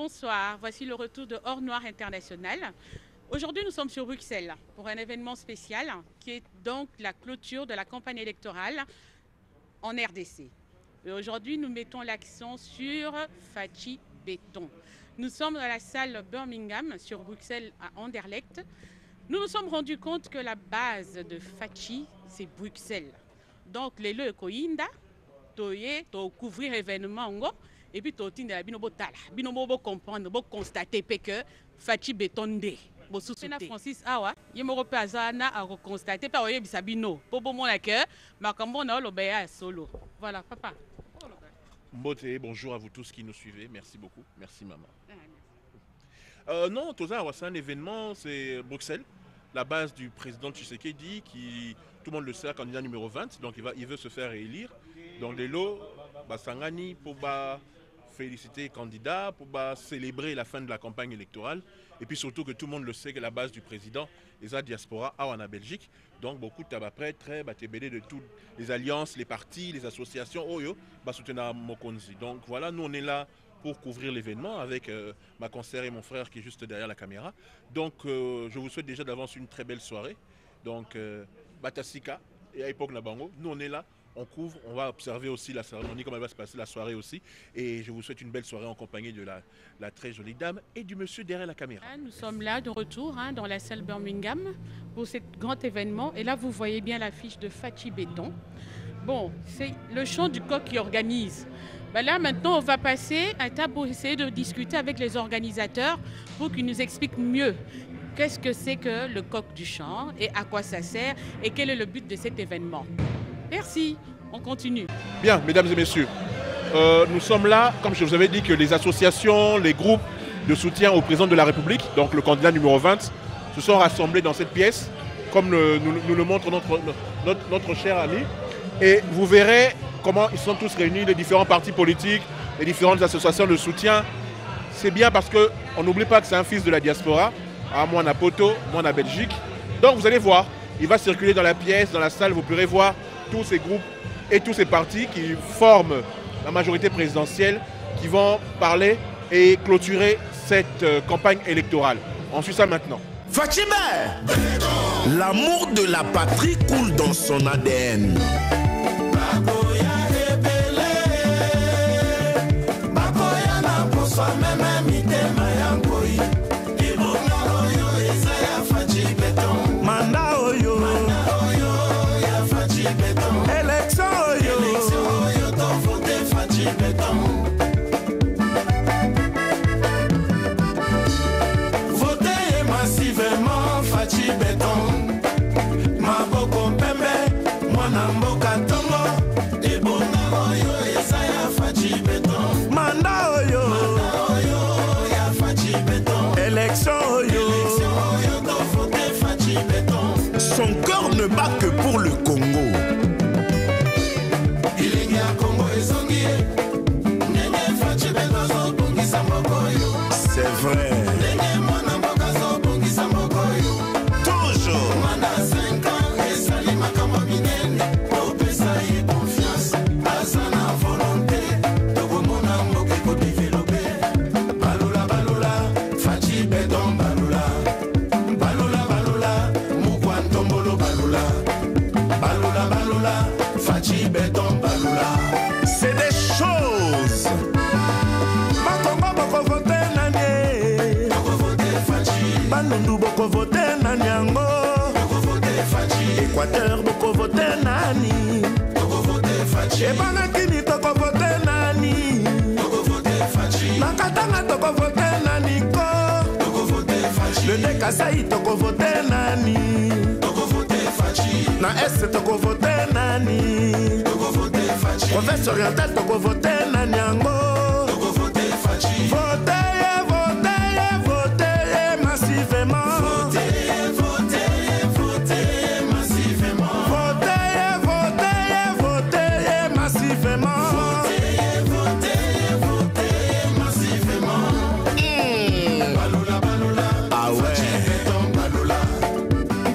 bonsoir. Voici le retour de Or Noir International. Aujourd'hui, nous sommes sur Bruxelles pour un événement spécial qui est donc la clôture de la campagne électorale en RDC. Et aujourd'hui, nous mettons l'accent sur Fachi Béton. Nous sommes dans la salle Birmingham sur Bruxelles à Anderlecht. Nous nous sommes rendus compte que la base de Fachi, c'est Bruxelles. Donc, les lieux Koinda, Toye, to couvrir l'événement, et puis to tinda bino botala, bino bo comprendre, bo constater que Fachi Bétonde. Bossousena Francis Awa, yemorope azana a reconstater pa oye bisabino. Popo mon que makambo na lobeya solo. Voilà, papa. Mbote, bonjour à vous tous qui nous suivez. Merci beaucoup. Merci maman. Non, Toza, c'est un événement, c'est Bruxelles, la base du président Tshisekedi qui, tout le monde le sait, candidat numéro 20, donc il veut se faire réélire. Donc les lots, Sangani pour féliciter les candidats, pour célébrer la fin de la campagne électorale. Et puis surtout que tout le monde le sait que la base du président est la diaspora en Belgique. Donc beaucoup de prêtres, de toutes les alliances, les partis, les associations, soutenir Mokonzi. Donc voilà, nous on est là pour couvrir l'événement avec ma consoeur et mon frère qui est juste derrière la caméra. Donc je vous souhaite déjà d'avance une très belle soirée. Donc Batasika et à l'époque Nabango, nous on est là. On couvre, on va observer aussi la cérémonie, comment elle va se passer la soirée aussi. Et je vous souhaite une belle soirée en compagnie de la très jolie dame et du monsieur derrière la caméra. Nous sommes là de retour dans la salle Birmingham pour ce grand événement. Et là, vous voyez bien l'affiche de Fachi Béton. Bon, c'est le chant du coq qui organise. Ben là, maintenant, on va passer à table pour essayer de discuter avec les organisateurs pour qu'ils nous expliquent mieux qu'est-ce que c'est que le coq du chant et à quoi ça sert et quel est le but de cet événement. Merci, on continue. Bien, mesdames et messieurs, nous sommes là, comme je vous avais dit, que les associations, les groupes de soutien au président de la République, donc le candidat numéro 20, se sont rassemblés dans cette pièce, comme nous le montre notre cher ami. Et vous verrez comment ils sont tous réunis, les différents partis politiques, les différentes associations de soutien. C'est bien parce qu'on n'oublie pas que c'est un fils de la diaspora, à moi à Poto, moi en Belgique. Donc vous allez voir, il va circuler dans la pièce, dans la salle, vous pourrez voir tous ces groupes et tous ces partis qui forment la majorité présidentielle qui vont parler et clôturer cette campagne électorale. On suit ça maintenant. Fachi Béton, l'amour de la patrie coule dans son ADN. Son cœur ne bat que pour le Congo. C'est vrai. Toujours. C'est des choses. Boko vote nani. Bandundu boko vote nani. Équateur boko vote nani. Ebanakini toko vote nani. Nakatanga toko vote nani ko. Le Dekasai toko vote nani. Na S toko vote nani. Province orientale toko vote nani yango. Votez massivement. Votez massivement. Votez massivement. Ah ouais.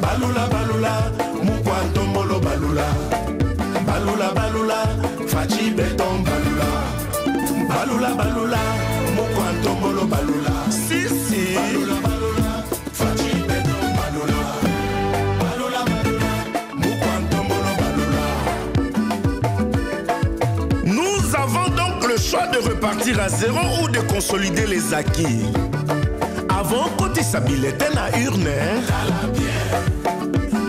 Balula, mukwantombolo balula. Balula, Fachi Béton balula. de repartir à zéro ou de consolider les acquis. Avant côté sa billetine à urne.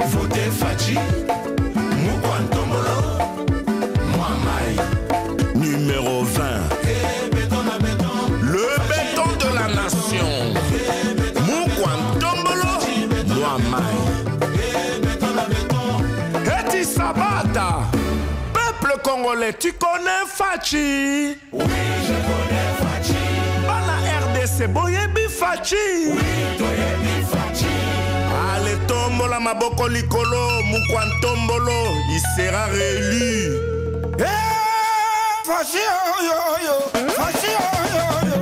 Votez Fachi, Moukwantombolo, Moamai. Numéro 20. Le béton de la nation. Moukwantombolo, Moamai. Eti Sabata. Peuple congolais, tu connais Fachi? Oui, je connais Fachi. Bana RDC, Boyebi Fachi. Oui, Toyebi Fachi. Allez, tombola maboko likolo, Moukwantombolo, il sera réélu. Hey, Fachi, oh, yo, yo. Fachi, oh, yo, yo.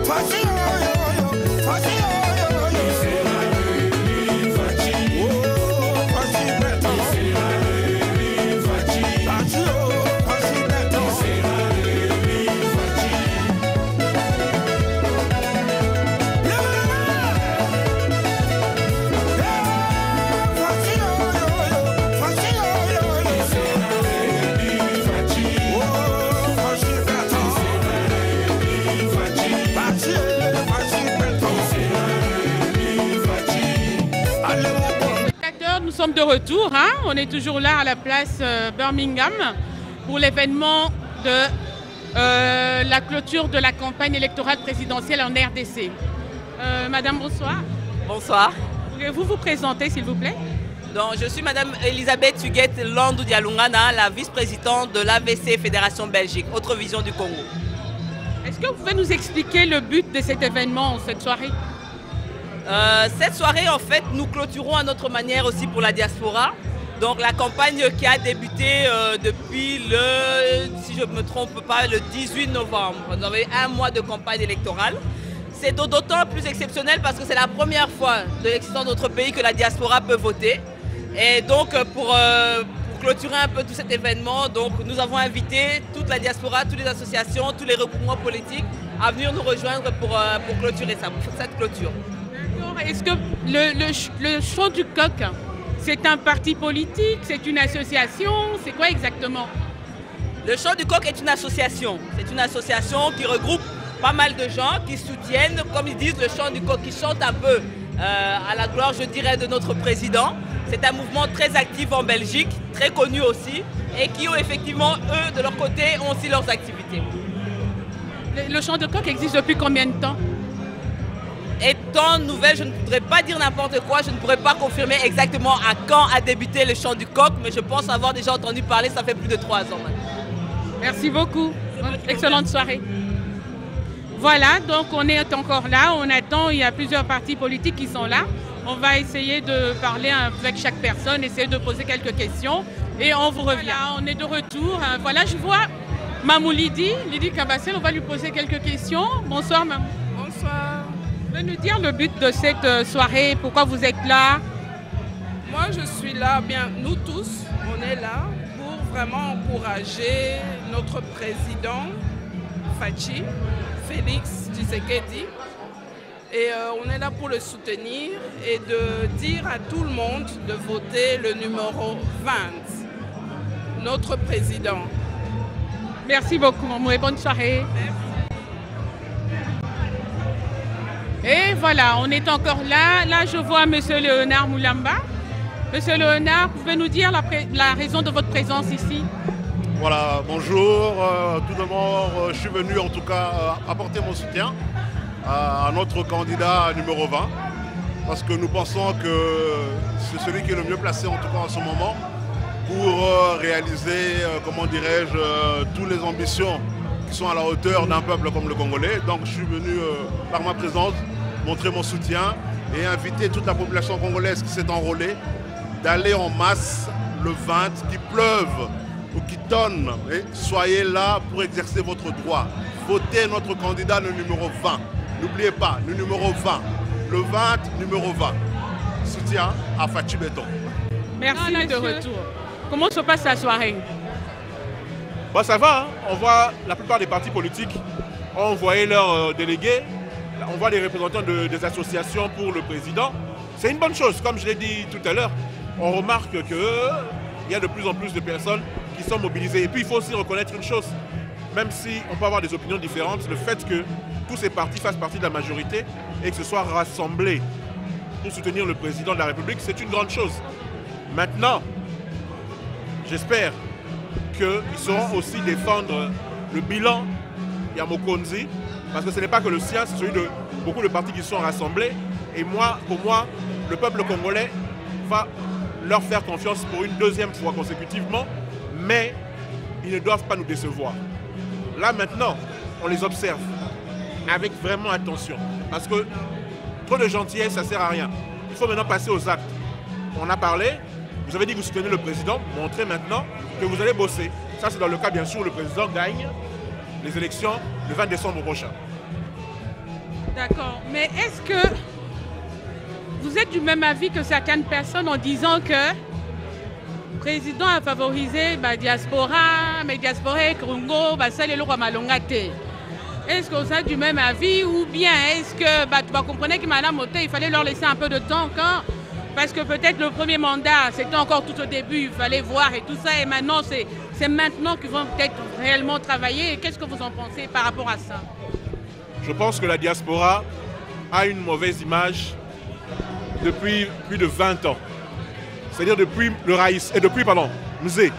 Fachi, oh, yo, yo. Fachi, oh, yo, yo. Il sera réélu, Fachi. Oh, Fachi, béton. Il sera réélu, Fachi. Fachi, oh, Fachi, béton. Il sera réélu, Fachi. Fachi, oh, yo, yo. Fachi, oh, yo, yo. Il sera réélu, Fachi. Oh, Fachi, béton. Il sera réélu, Fachi. Fachi, Fachi, béton. Il sera réélu, Fachi. Allez, mon bon. Nous sommes de retour, hein? On est toujours là à la place Birmingham pour l'événement de la clôture de la campagne électorale présidentielle en RDC. Madame, bonsoir. Bonsoir. Pouvez-vous vous présenter, s'il vous plaît? Donc, je suis Madame Elisabeth Huguette Landou Dialungana, la vice-présidente de l'AVC Fédération Belgique, Autre Vision du Congo. Est-ce que vous pouvez nous expliquer le but de cet événement, cette soirée? Cette soirée, en fait, nous clôturons à notre manière aussi pour la diaspora. Donc la campagne qui a débuté depuis le, si je ne me trompe pas, le 18 novembre. Nous avons eu un mois de campagne électorale. C'est d'autant plus exceptionnel parce que c'est la première fois de l'existence de notre pays que la diaspora peut voter. Et donc pour clôturer un peu tout cet événement, donc, nous avons invité toute la diaspora, toutes les associations, tous les regroupements politiques à venir nous rejoindre pour clôturer ça, pour cette clôture. Est-ce que le Chant du Coq, c'est un parti politique, c'est une association, c'est quoi exactement? Le Chant du Coq est une association. C'est une association qui regroupe pas mal de gens qui soutiennent, comme ils disent, le Chant du Coq, qui chante un peu à la gloire, je dirais, de notre président. C'est un mouvement très actif en Belgique, très connu aussi, et qui ont effectivement, eux, de leur côté, ont aussi leurs activités. Le Chant du Coq existe depuis combien de temps? Étant nouvelle, je ne voudrais pas dire n'importe quoi, je ne pourrais pas confirmer exactement à quand a débuté le Chant du Coq, mais je pense avoir déjà entendu parler, ça fait plus de 3 ans maintenant. Merci beaucoup. Excellente soirée. Voilà, donc on est encore là, on attend, il y a plusieurs partis politiques qui sont là. On va essayer de parler avec chaque personne, essayer de poser quelques questions et on vous revient. Voilà, on est de retour. Voilà, je vois Mamou Lydie Kabassel, on va lui poser quelques questions. Bonsoir Mamou. Bonsoir. Vous pouvez nous dire le but de cette soirée, pourquoi vous êtes là? Moi je suis là, bien nous tous, on est là pour vraiment encourager notre président Fachi, Félix Tshisekedi. Et on est là pour le soutenir et de dire à tout le monde de voter le numéro 20, notre président. Merci beaucoup Mamou et bonne soirée. Merci. Et voilà, on est encore là. Là, je vois M. Léonard Moulamba. Monsieur Léonard, vous pouvez nous dire la raison de votre présence ici? Voilà, bonjour. Tout d'abord, je suis venu en tout cas apporter mon soutien à notre candidat numéro 20. Parce que nous pensons que c'est celui qui est le mieux placé en tout cas en ce moment pour réaliser, comment dirais-je, toutes les ambitions qui sont à la hauteur d'un peuple comme le Congolais. Donc je suis venu par ma présence montrer mon soutien et inviter toute la population congolaise qui s'est enrôlée d'aller en masse le 20, qu'il pleuve ou qu'il tonne. Et soyez là pour exercer votre droit. Votez notre candidat le numéro 20. N'oubliez pas, le numéro 20. Le 20, numéro 20. Soutien à Fachi Béton. Merci de retour. Comment se passe la soirée? Bah, ça va, hein. On voit la plupart des partis politiques ont envoyé leurs délégués. On voit les représentants des associations pour le président. C'est une bonne chose, comme je l'ai dit tout à l'heure. On remarque qu'il y a de plus en plus de personnes qui sont mobilisées. Et puis il faut aussi reconnaître une chose. même si on peut avoir des opinions différentes, le fait que tous ces partis fassent partie de la majorité et que ce soit rassemblés pour soutenir le président de la République, c'est une grande chose. Maintenant, j'espère qu'ils sauront aussi défendre le bilan Yamokonzi, parce que ce n'est pas que le sien, c'est celui de beaucoup de partis qui sont rassemblés. Et moi, pour moi, le peuple congolais va leur faire confiance pour une deuxième fois consécutivement, mais ils ne doivent pas nous décevoir. Là maintenant, on les observe avec vraiment attention, parce que trop de gentillesse, ça ne sert à rien. Il faut maintenant passer aux actes. On a parlé, vous avez dit que vous soutenez le président, montrez maintenant que vous allez bosser. Ça, c'est dans le cas, bien sûr, où le président gagne les élections le 20 décembre prochain. D'accord, mais est-ce que vous êtes du même avis que certaines personnes en disant que le président a favorisé la diaspora, mais diaspora et Congo, ça les lois malongate. Est-ce que vous êtes du même avis ou bien est-ce que tu vas comprendre que Madame Moté, il fallait leur laisser un peu de temps encore, parce que peut-être le premier mandat, c'était encore tout au début, il fallait voir et tout ça, et maintenant c'est maintenant qu'ils vont peut-être réellement travailler. Qu'est-ce que vous en pensez par rapport à ça? Je pense que la diaspora a une mauvaise image depuis plus de 20 ans. C'est-à-dire depuis le Raïs, et depuis, pardon, Mzé,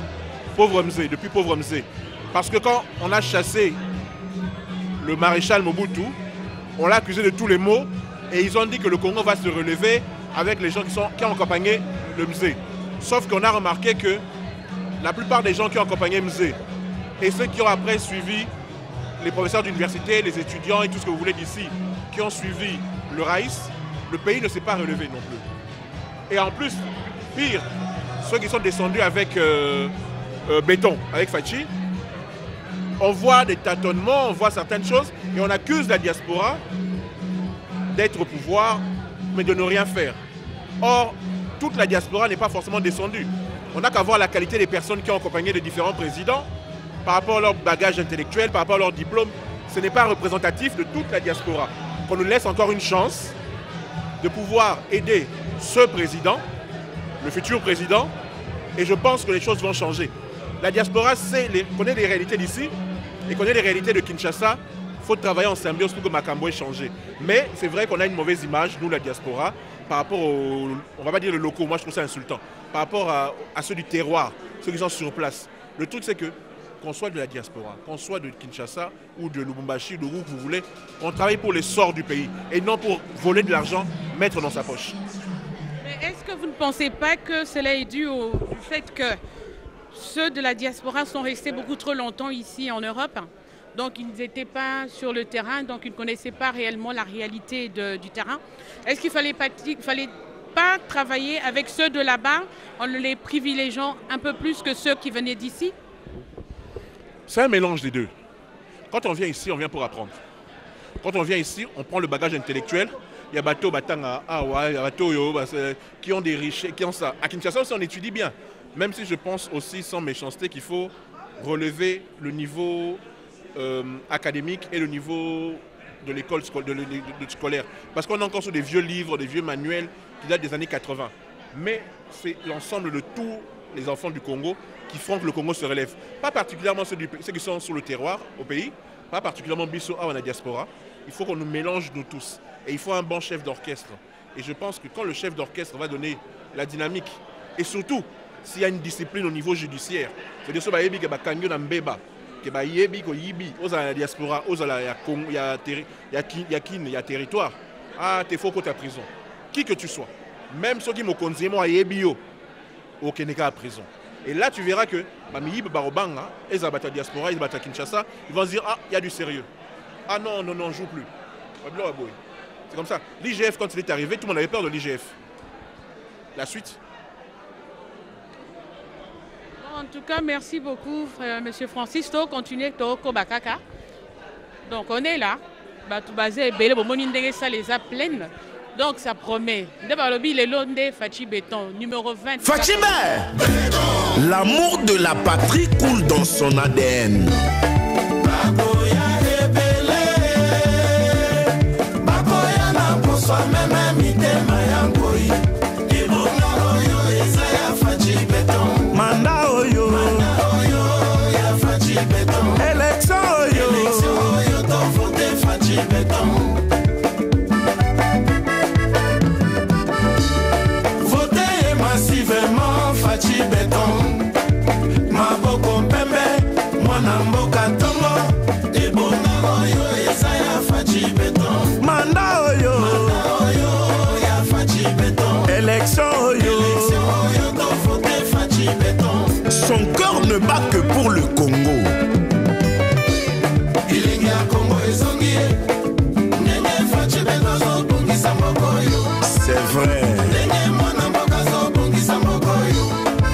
pauvre Mzé, depuis pauvre Mzé. Parce que quand on a chassé le maréchal Mobutu, on l'a accusé de tous les maux, et ils ont dit que le Congo va se relever avec les gens qui ont accompagné le Mzé. Sauf qu'on a remarqué que la plupart des gens qui ont accompagné Mzé, et ceux qui ont après suivi les professeurs d'université, les étudiants et tout ce que vous voulez d'ici, qui ont suivi le Raïs, le pays ne s'est pas relevé non plus. Et en plus, pire, ceux qui sont descendus avec béton, avec Fachi, on voit des tâtonnements, on voit certaines choses, et on accuse la diaspora d'être au pouvoir, mais de ne rien faire. Or, toute la diaspora n'est pas forcément descendue. On n'a qu'à voir la qualité des personnes qui ont accompagné les différents présidents, par rapport à leur bagage intellectuel, par rapport à leur diplôme. Ce n'est pas représentatif de toute la diaspora. Qu'on nous laisse encore une chance de pouvoir aider ce président, le futur président, et je pense que les choses vont changer. La diaspora connaît les réalités d'ici et connaît les réalités de Kinshasa. Il faut travailler en symbiose pour que Makambo ait changé. Mais c'est vrai qu'on a une mauvaise image, nous, la diaspora, par rapport aux, on va pas dire le locaux, moi je trouve ça insultant, par rapport à ceux du terroir, ceux qui sont sur place. Le truc c'est que, qu'on soit de la diaspora, qu'on soit de Kinshasa ou de Lubumbashi, de où vous voulez, on travaille pour l'essor du pays et non pour voler de l'argent, mettre dans sa poche. Mais est-ce que vous ne pensez pas que cela est dû au fait que ceux de la diaspora sont restés beaucoup trop longtemps ici en Europe? Donc ils n'étaient pas sur le terrain, donc ils ne connaissaient pas réellement la réalité du terrain. Est-ce qu'il ne fallait pas travailler avec ceux de là-bas en les privilégiant un peu plus que ceux qui venaient d'ici? C'est un mélange des deux. Quand on vient ici, on vient pour apprendre. Quand on vient ici, on prend le bagage intellectuel. Il y a bateau, batanga, il y a bateau, qui ont des richesses, qui ont ça. À Kinshasa aussi, on étudie bien. Même si je pense aussi, sans méchanceté, qu'il faut relever le niveau académique et le niveau de l'école scolaire. Parce qu'on est encore sur des vieux livres, des vieux manuels qui datent des années 80. Mais c'est l'ensemble de tous les enfants du Congo qui font que le Congo se relève. Pas particulièrement ceux qui sont sur le terroir au pays, pas particulièrement Bissau à la diaspora. Il faut qu'on nous mélange nous tous. Et il faut un bon chef d'orchestre. Et je pense que quand le chef d'orchestre va donner la dynamique, et surtout s'il y a une discipline au niveau judiciaire, c'est-à-dire que Bakanyo na Mbeba, que Bayebi ko Yibi, aux la diaspora, aux la il y a territoire, ah t'es faux que t'es à prison. Qui que tu sois, même ceux qui m'ont conseillé moi Yebio, au Keneka à prison. Et là, tu verras que Mamiyi Barobanga, ils abattent la diaspora, ils abattent Kinshasa, ils vont se dire, ah, il y a du sérieux. Ah non, non, non, on ne joue plus. C'est comme ça. L'IGF, quand il est arrivé, tout le monde avait peur de l'IGF. La suite. En tout cas, merci beaucoup, Monsieur Francis. Continuez Toko Bakaka. Donc, on est là. Les a pleines. Donc ça promet. Fachi Béton, numéro 20. Fachi Béton. L'amour de la patrie coule dans son ADN. Manda oyo. Élection Fachi Béton. Votez massivement Fachi Béton. Maboko Pembe, Mwana Mboka Tongo. Ebona oyo Yesaya Fachi Béton. Manda oyo Ya Fachi Béton. Élection oyo To voter Fachi Béton. Son cœur ne bat que pour le Congo. Ilingi ya Congo ezongi. Nenge Fachi Béton zo bongisa mboko yo. C'est vrai. Nenge Mwana Mboka zo bongisa mboko yo.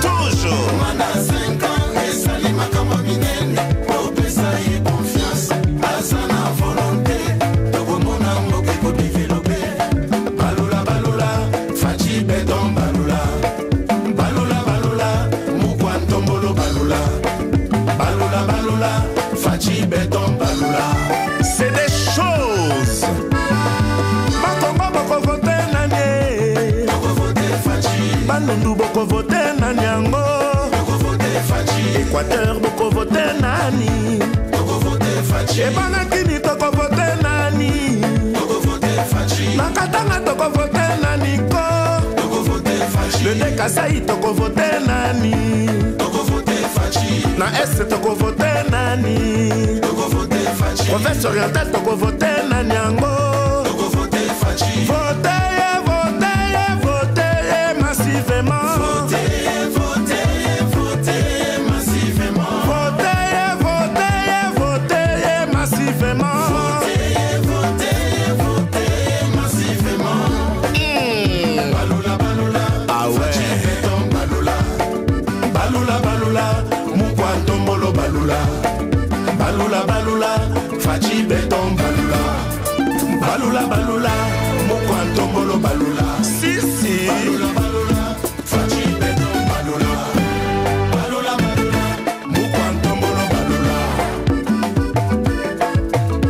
Toujours. Mwana 5 ans esali makambo minene. Opesa ye confiance. Asa na volonté. Tokomona mboka ekodevelope. Balula balula Fachi Béton balula. Balula balula Mukwantombolo balula. Balula balula Fachi Béton balula. C'est des choses. Bakongo boko vote nani. Toko voter Fachi. Bandundu boko vote nani yango. Toko voter Fachi. Équateur boko vote nani. Toko voter Fachi. Ebana kini toko vote nani. Toko voter Fachi. Nakatanga toko vote nani ko. Toko voter Fachi. Le Dekasai toko vote nani. Toko voter Fachi. Na Est toko vote nani. Toko voter Fachi. Province orientale toko vote nani yango. Toko voter Fachi. Votez, votez, votez massivement. Votez, votez, votez massivement. Votez, votez, votez massivement. Votez, votez, votez massivement. Balula balula. Ah ouais. Fachi Béton balula. Balula balula. Mukwantombolo balula. Balula balula. Fachi Béton balula. Balula balula. Mukwantombolo balula. Si, si. Balula balula. Fachi Béton balula. Balula balula. Mukwantombolo balula.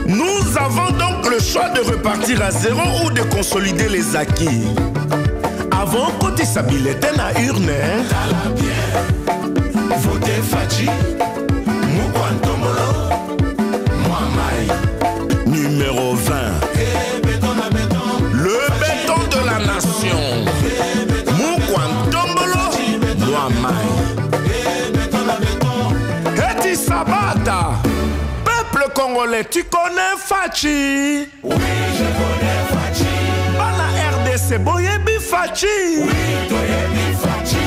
Nous avons donc le choix de repartir à zéro ou de consolider les acquis. Avant côté Sabilete na urne. Tala bien. Votez Fachi. Mukwantombolo. Mwamai. Numéro 20. Eh, béton na béton. Le béton de la nation. Mukwantombolo. Mwamai. Eh, béton na béton. Eti Sabata. Peuple congolais, tu connais Fachi? Oui, je connais Fachi. Bana RDC, boyebi Fachi. Oui, toyebi Fachi.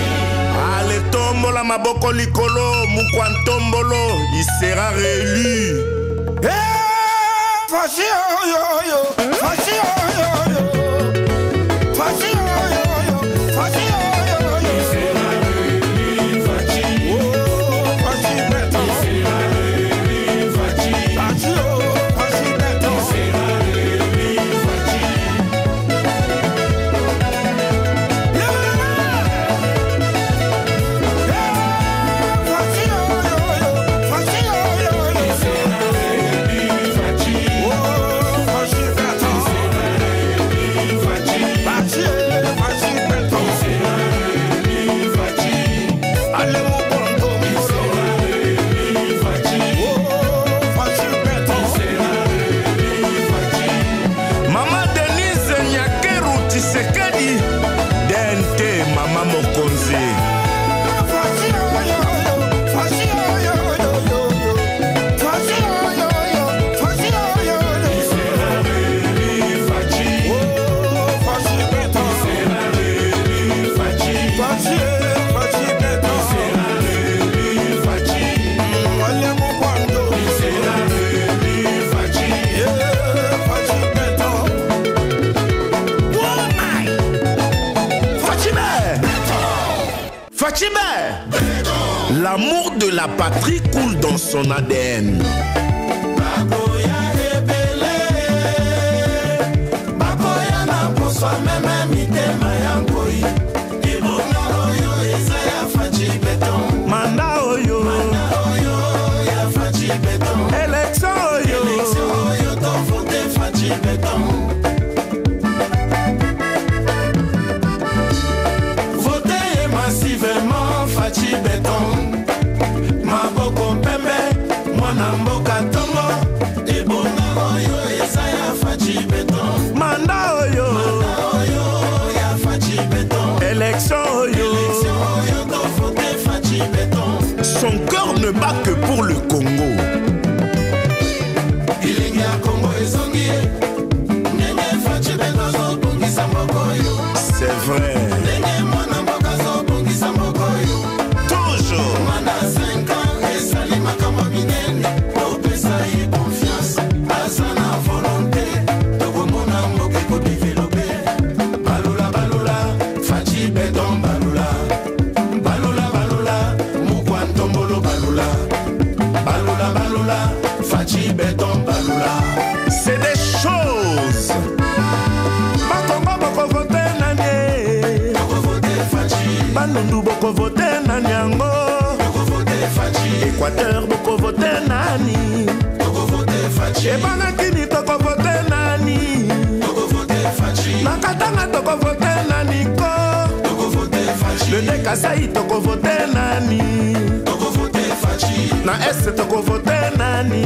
Allez, tombola maboko likolo, Mukwantombolo, il sera réélu. Fachi, oh, yo, yo. Fachi, oh, yo, yo. Fachi, oh, yo, yo. Fachi, oh, yo, yo. Fachi. Oh, Fachi Béton. Fachi, oh, Fachi Béton. Maman Denise Nyakeru Tshisekedi, Dente Mama Mokonzi. Fachibe, l'amour de la patrie coule dans son ADN. Manda oyo, élection oyo, votez massivement Fachi Béton. Maboko Pembe, Mwana Mboka Tongo. Ebona oyo eza ne bat que pour le Congo. C'est vrai. Toujours. C'est des choses. Makongo boko vote nani. Bandundu boko vote nani yango. Équateur boko vote nani. Ebana Kini toko vote nani. Nakatanga toko vote nani ko. Le Dekasai toko vote nani. Na Est toko vote nani.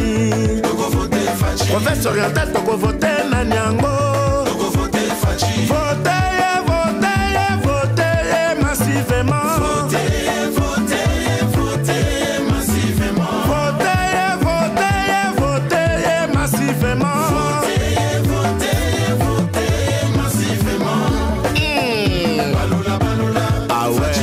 Province orientale toko vote nani yango. Votez, votez, votez massivement. Votez, votez, votez massivement. Votez, votez, votez massivement. Votez, votez, votez massivement. Ah ouais.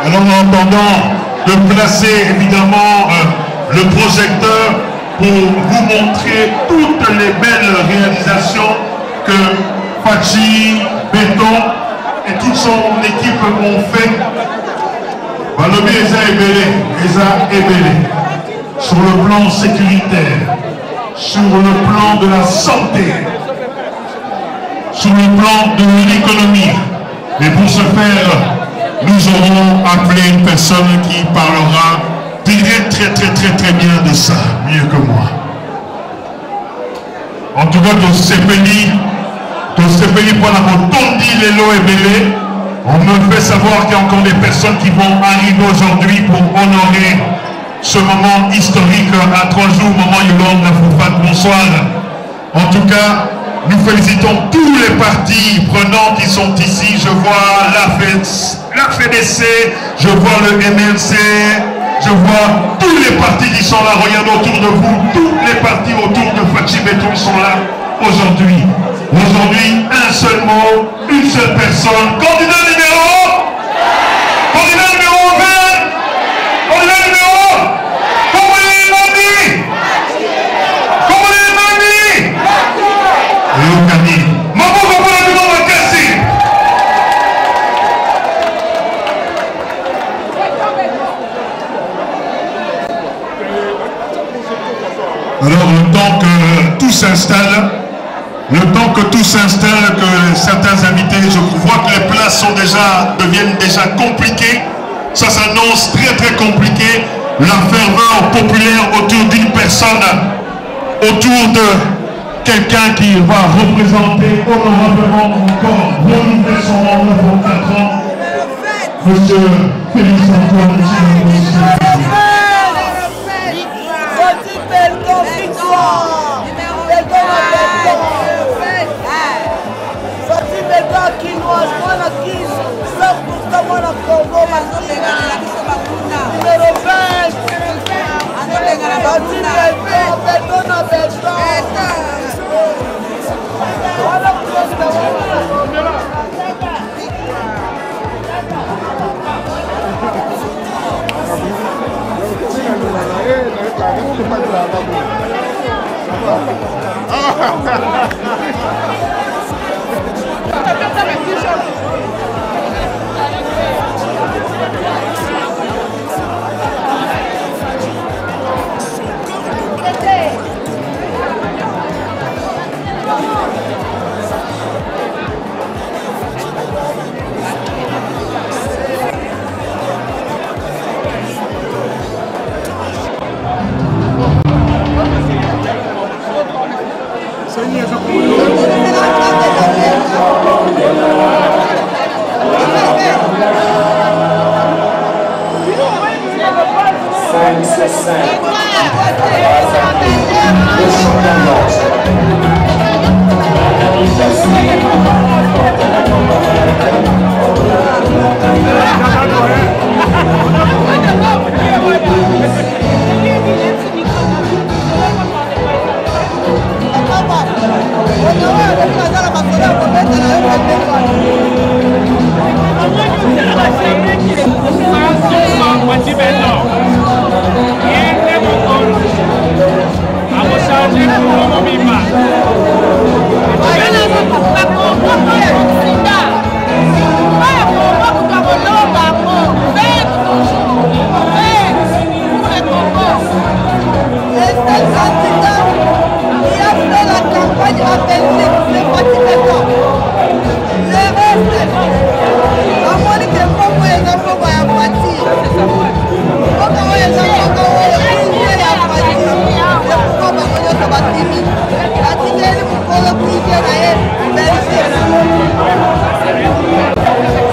Alors en attendant de placer évidemment le projecteur pour vous montrer toutes les belles réalisations que Fachi, Béton et toute son équipe ont fait. Balobi Eza Ebele, sur le plan sécuritaire, sur le plan de la santé, sur le plan de l'économie. Et pour ce faire, nous aurons appelé une personne qui parlera très bien de ça, mieux que moi. En tout cas, dans ce pays pour la Rotondi, Lelo et Bélé, on me fait savoir qu'il y a encore des personnes qui vont arriver aujourd'hui pour honorer ce moment historique à 3 jours, moment Yolande Lafoufat. Bonsoir. En tout cas, nous félicitons tous les partis prenants qui sont ici. Je vois la FDC, je vois le MLC, je vois tous les partis qui sont là. Regardez autour de vous, tous les partis autour de Fachi Béton sont là aujourd'hui. Aujourd'hui, un seul mot, une seule personne. Candidat numéro 20, candidat numéro Alors le temps que tout s'installe, que certains invités, je vois que les places deviennent déjà compliquées, ça s'annonce très compliqué, la ferveur populaire autour d'une personne, autour de quelqu'un qui va représenter honorablement encore, renouveler son mandat pour 4 ans, Monsieur Félix Antoine Le champion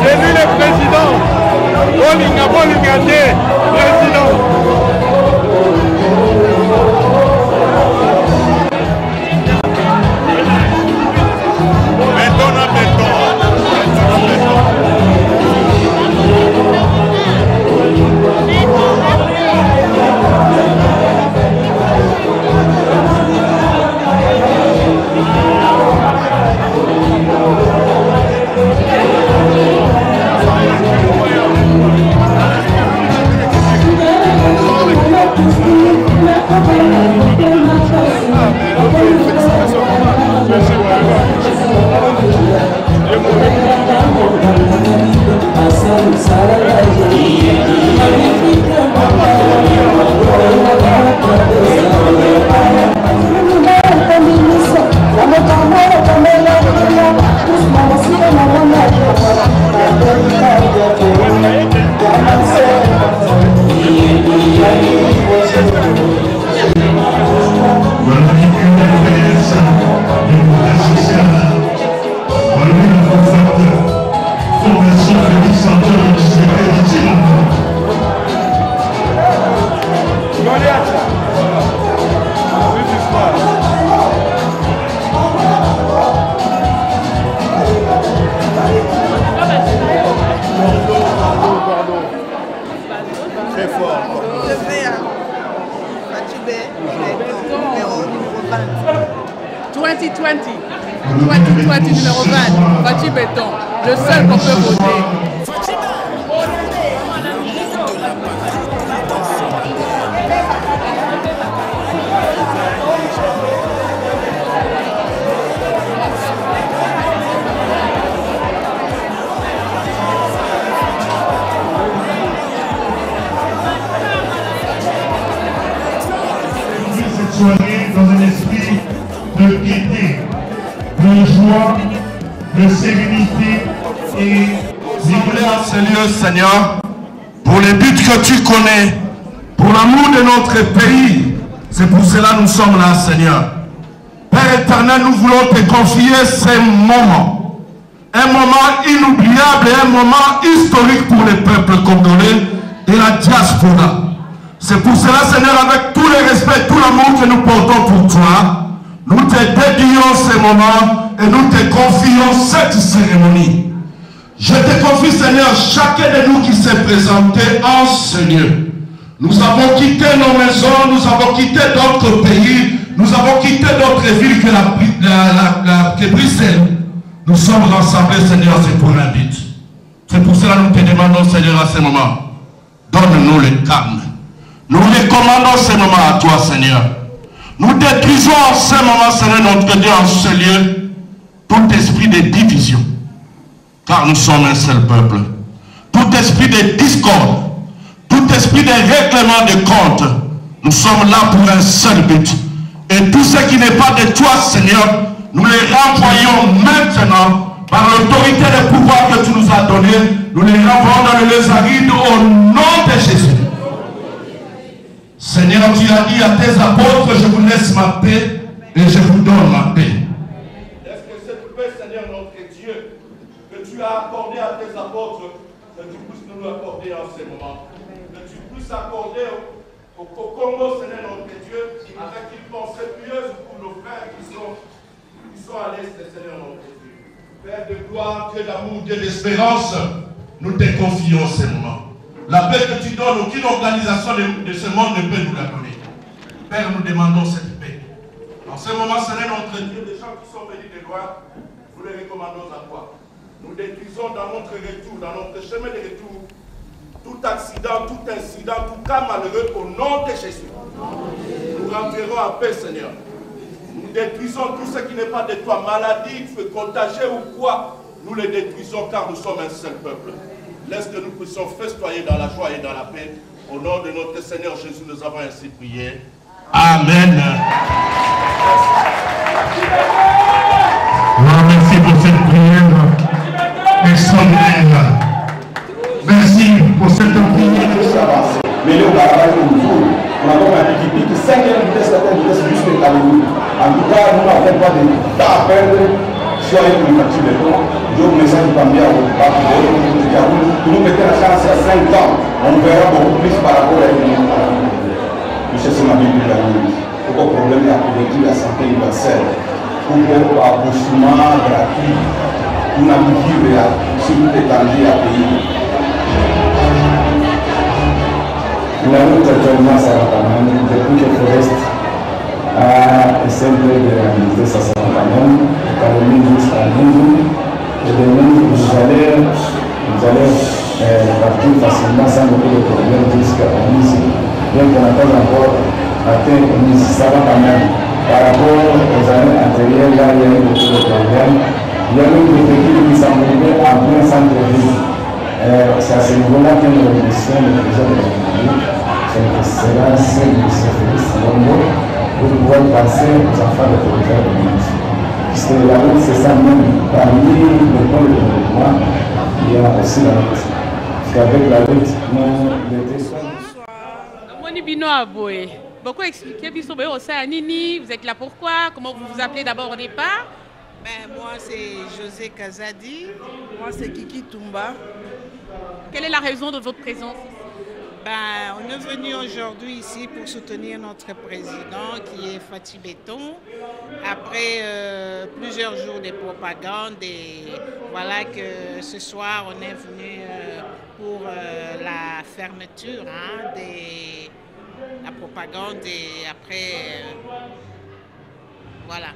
C'est lui le président. Bolinga, président. Très fort. Je fais Fatibé, numéro 20. 2020 numéro 20, Fachi Béton, le seul qu'on peut voter. Cette soirée dans un esprit de gaieté, de joie, de sérénité et Assemblée en ce lieu, Seigneur, pour les buts que tu connais, pour l'amour de notre pays. C'est pour cela que nous sommes là, Seigneur. Père éternel, nous voulons te confier ces moments. Un moment inoubliable et un moment historique pour le peuple congolais et la diaspora. C'est pour cela, Seigneur, avec tout le respect, tout l'amour que nous portons pour toi, nous te dédions ces moments et nous te confions cette cérémonie. Je te confie, Seigneur, chacun de nous qui s'est présenté en ce lieu. Nous avons quitté nos maisons, nous avons quitté d'autres pays, nous avons quitté d'autres villes que Bruxelles. Nous sommes rassemblés, Seigneur, c'est pour un but. C'est pour cela que nous te demandons, Seigneur, à ce moment, donne-nous le calme. Nous recommandons ce moment à toi, Seigneur. Nous détruisons en ce moment, Seigneur, notre Dieu, en ce lieu, tout esprit de division. Car nous sommes un seul peuple. Tout esprit de discorde, tout esprit de règlement de compte, nous sommes là pour un seul but. Et tout ce qui n'est pas de toi, Seigneur, nous les renvoyons maintenant par l'autorité et le pouvoir que tu nous as donné. Nous les renvoyons dans le lézaride au nom de Jésus. Seigneur, tu as dit à tes apôtres, je vous laisse ma paix et je vous donne ma paix. Est-ce que cette paix, Seigneur notre Dieu, que tu as accordée à tes apôtres, que tu puisses nous accorder en ce moment, que tu puisses accorder au Congo, Seigneur notre Dieu, avec une pensée pieuse pour nos frères qui sont qui sont à l'est, Seigneur notre Dieu. Père de gloire, Dieu d'amour, Dieu d'espérance, nous te confions ces moments. La paix que tu donnes, aucune organisation de ce monde ne peut nous la donner. Père, nous demandons cette paix. En ce moment, Seigneur notre Dieu, les gens qui sont venus de loin, nous les recommandons à toi. Nous détruisons dans notre retour, dans notre chemin de retour, tout accident, tout incident, tout cas malheureux au nom de Jésus. Nous rentrerons en paix, Seigneur. Nous détruisons tout ce qui n'est pas de toi, maladie, feu contagieux ou quoi. Nous les détruisons car nous sommes un seul peuple. Laisse que nous puissions festoyer dans la joie et dans la paix. Au nom de notre Seigneur Jésus, nous avons ainsi prié. Amen. Merci pour cette prière extraordinaire. Merci pour cette prière. Mais le barrage est toujours. On a comme un équipe qui 5 vitesse, 4 vitesse jusqu'à Cameroun. En tout cas, nous n'avons pas de temps à perdre. Soyez pour le petit béton. Je vous message pas bien au parc de nous mettez la chance à 5 ans. On verra beaucoup plus par rapport à M. Sémabi de la Ligue. Pourquoi le problème est la couverture de la santé universelle. Pourquoi l'accouchement gratuit. Pour naviguer sur toute l'étendue à pays. La route actuellement Sarapaman, depuis que Forest a essayé de réaliser sa Sarapaman, Caroline jusqu'à Nindou, et de Nindou, vous allez partir facilement sans beaucoup de problèmes jusqu'à Onisi. Bien qu'on n'a pas encore atteint Onisi, ça va quand même. Par rapport aux années antérieures, là, il y a eu beaucoup de problèmes. Il y a eu des véhicules qui s'envoyaient en plein centre-ville. C'est à ce niveau-là que nous remercions le président de la République, son excellence M. Félix Longo, pour pouvoir passer aux enfants de territoire de Nice. Puisque la route, c'est ça même, parmi les points de développement, il y a aussi la route. Parce qu'avec la route, nous l'étions. Beaucoup expliqué, vous êtes là pourquoi, comment vous vous appelez d'abord au départ? Moi, c'est José Kazadi. Moi, c'est Kiki Toumba. Quelle est la raison de votre présence ici? On est venu aujourd'hui ici pour soutenir notre président qui est Fachi Béton. Après plusieurs jours de propagande, et voilà que ce soir, on est venu pour la fermeture de la propagande et après, voilà.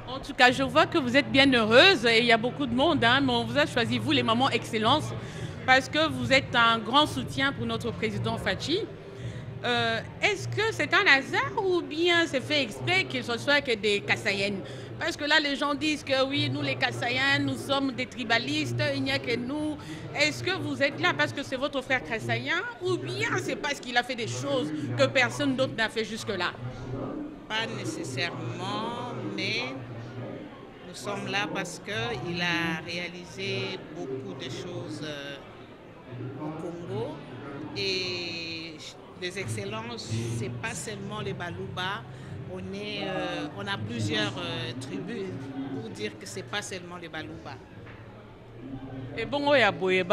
En tout cas, je vois que vous êtes bien heureuse et il y a beaucoup de monde, hein, mais on vous a choisi, vous, les mamans Excellence, parce que vous êtes un grand soutien pour notre président Fachi. Est-ce que c'est un hasard ou bien c'est fait exprès qu'il ne soit que des Kassayennes? Parce que là, les gens disent que oui, nous les Kassayennes, nous sommes des tribalistes, il n'y a que nous. Est-ce que vous êtes là parce que c'est votre frère Kassayen ou bien c'est parce qu'il a fait des choses que personne d'autre n'a fait jusque-là? Pas nécessairement, mais nous sommes là parce qu'il a réalisé beaucoup de choses au Congo. Et les excellences, ce n'est pas seulement les Balouba. On a plusieurs tribus pour dire que ce n'est pas seulement les Balouba. Et bon,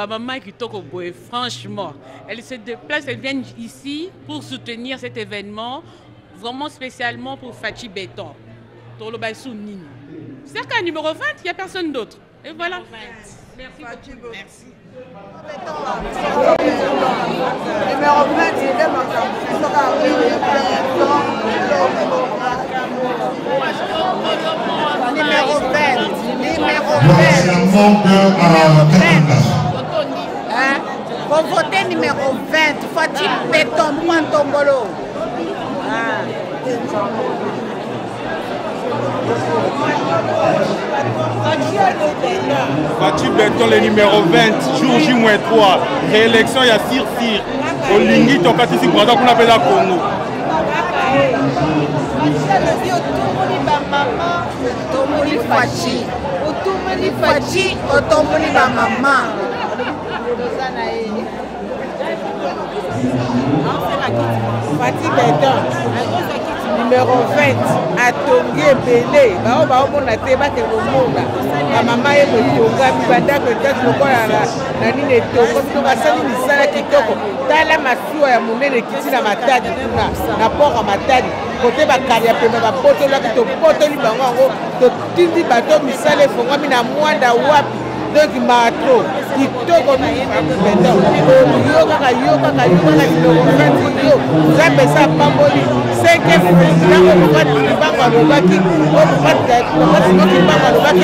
maman qui toque au boé, franchement, elle se déplace, elle vient ici pour soutenir cet événement, vraiment spécialement pour Fachi Béton. C'est qu'à numéro 20, il n'y a personne d'autre. Et voilà. Merci. Merci. Numéro 20, Vous votez numéro 20, Fachi Béton, Pointombolo. Fachi Béton, le numéro 20, jour J-3, réélection, il y a Sir. Au Lingui, tu as ici pour qu'on appelle la Congo. Fachi, otomboli ba mama. Fachi Béton. numéro 20 atongi ebele bao baomona te bakende komona bamama ye etongami bandako etasi lokola na nini etongomi to basali misala kitoko tala masuwa ya monene ekiti na matadi kuna na port ya matadi kote bakali ya pembe bapotolaki topotoli bango yango totindi bato misala efongwami na mwanda wapi donc matro kitoko yo kaka numéro 20 yo nzambe esa pamboli 5e président omobango alobaki omobango alobaki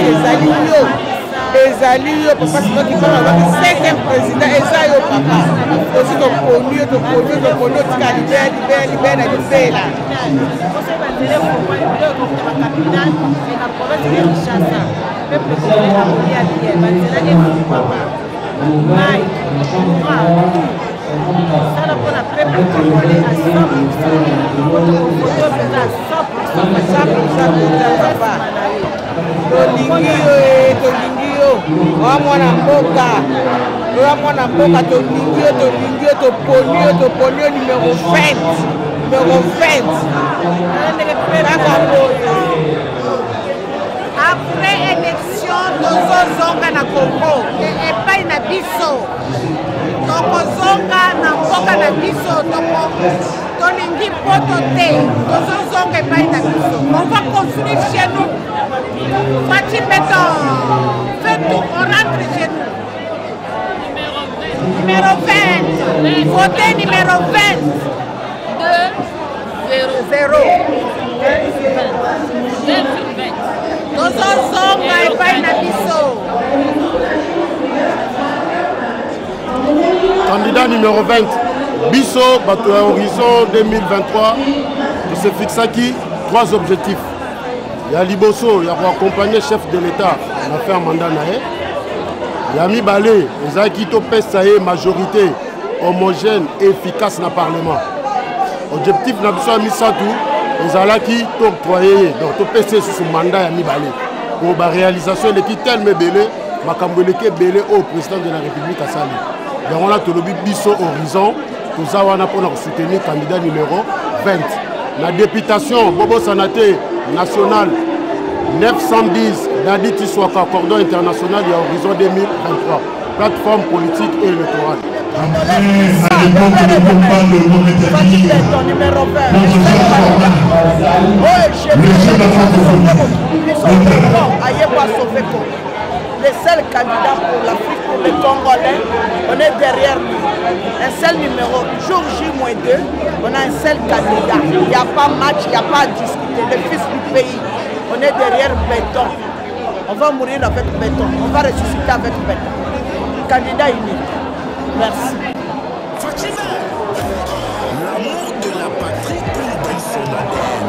ezali yo papa sinoki bango alobaki 5e président eza yo papa osi toponi otika libere na libela tolingi yo oya mwana mboka tolingi yo toponi yo numéro 20 après élection tozozonga na Congo epai na biso tokozonga na mboka na biso tolingi poto te tozozonga epai na biso on va construire chez nous Fachi Béton fait tout on rentre chez nous numéro 20 votez numéro 20 0 tozozonga epai na biso. Candidat numéro 20 biso bato ya horizon 2023 se fixaki 3 objectifs. Ya liboso ya accompagner chef de l'État na faire mandat na ye. Ya mibale ezaki topesa ye majorité homogène et efficace na parlement. Objectif na biso ya misatu ezalaki t'octroyer donc topesa sous mandat ya mibale pour ba réalisation eleki tellement belé makambo eleki belé au président de la République asali. Donc on a tolobi biso horizon toza wana pona soutenir candidat numéro 20. La députation Bobo Sanate national 910 Daditi Swaka cordon international et horizon 2023 plateforme politique et électorale. Après, à l'époque, le combat de Mauritanie, le jeu de la francophonie. Le seul candidat pour l'Afrique, pour les Congolais, on est derrière lui. Un seul numéro, jour J-2, on a un seul candidat. Il n'y a pas match, il n'y a pas à discuter. Le fils du pays, on est derrière Béton. On va mourir avec Béton, on va ressusciter avec Béton. Candidat unique. Merci. L'amour de la patrie coule dans son ADN.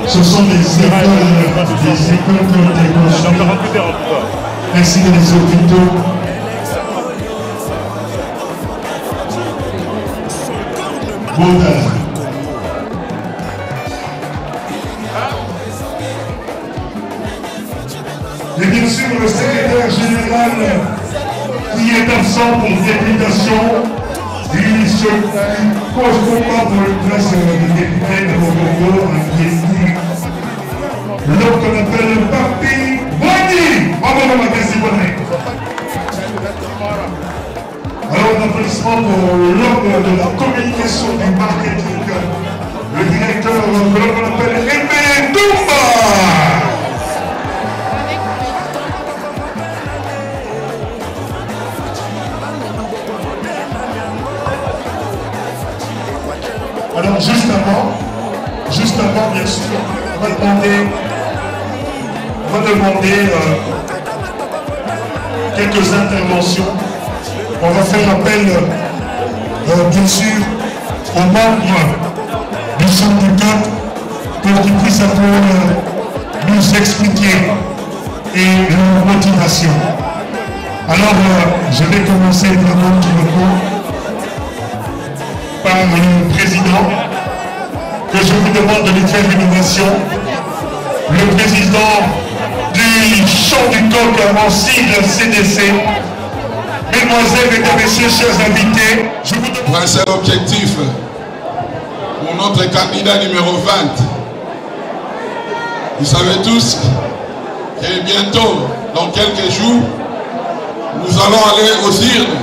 Ce sont des écoles qui ont été construites, ainsi que des hôpitaux. Et bien sûr, le secrétaire général qui est absent pour députation, il se pose combat pour le place de député de Congo, l'homme qu'on appelle Papi Boigny. Alors, un applaudissement pour l'homme de la communication du marketing, le directeur que l'on appelle Aimé Doumba. Alors juste avant, bien sûr, on va demander quelques interventions. On va faire appel, bien sûr, aux membres du chef du peuple pour qu'il puisse un peu nous expliquer et leur motivation. Alors, je vais commencer vraiment par le président, que je vous demande de lui faire une ovation. Le président du Chant du Coq en sigle CDC. Mesdemoiselles, Mesdames, Messieurs, chers invités, je vous demande... Pour un seul objectif, pour notre candidat numéro 20. Vous savez tous que bientôt, dans quelques jours, nous allons aller aux urnes.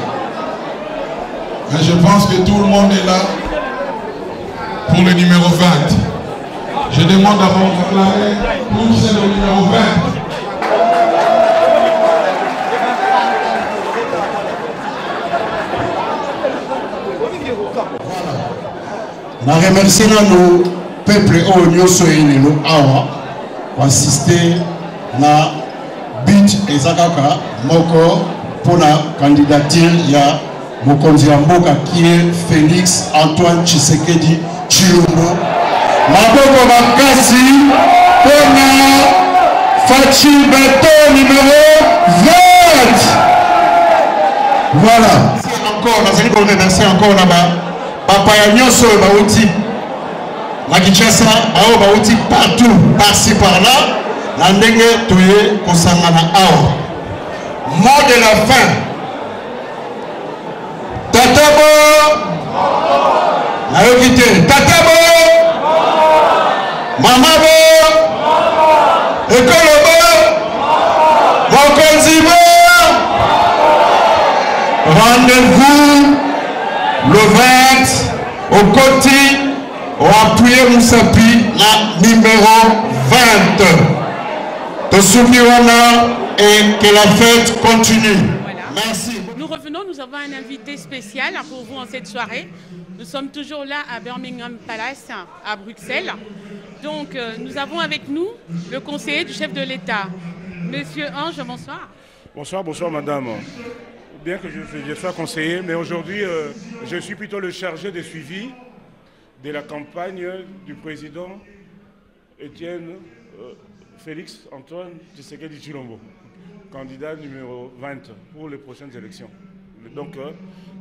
Et je pense que tout le monde est là pour le numéro 20. Je demande à mon acclamer pour c'est le numéro 20. Je remercie nos peuples qui ont assisté à la but Ezakaka Moko pour la candidature ya Mokonzi ya Mboka qui est Félix Antoine Tshisekedi Tshilombo. Maboko makasi pour Fachi Beto numéro 20. Voilà. Merci encore là-bas. Papa Nyoso Baouti. La Kinshasa, Baouti partout, par-ci par-là. La Ndenge Toye Kosangana Awa. Mot de la fin. Tatabo. Naokite. Tatabo. Mamabo. Ekolobo. Mokonzibo. Rendez-vous le 20 au Koti, au appuyé Moussapi, la numéro 20. De Soumiwana et que la fête continue. Voilà. Merci. Nous revenons, nous avons un invité spécial pour vous en cette soirée. Nous sommes toujours là à Birmingham Palace, à Bruxelles. Donc nous avons avec nous le conseiller du chef de l'État, Monsieur Ange, bonsoir. Bonsoir, bonsoir madame. Bien que je sois conseiller, mais aujourd'hui, je suis plutôt le chargé de suivi de la campagne du président Étienne Félix Antoine Tshisekedi Tshilombo, candidat numéro 20 pour les prochaines élections. Donc,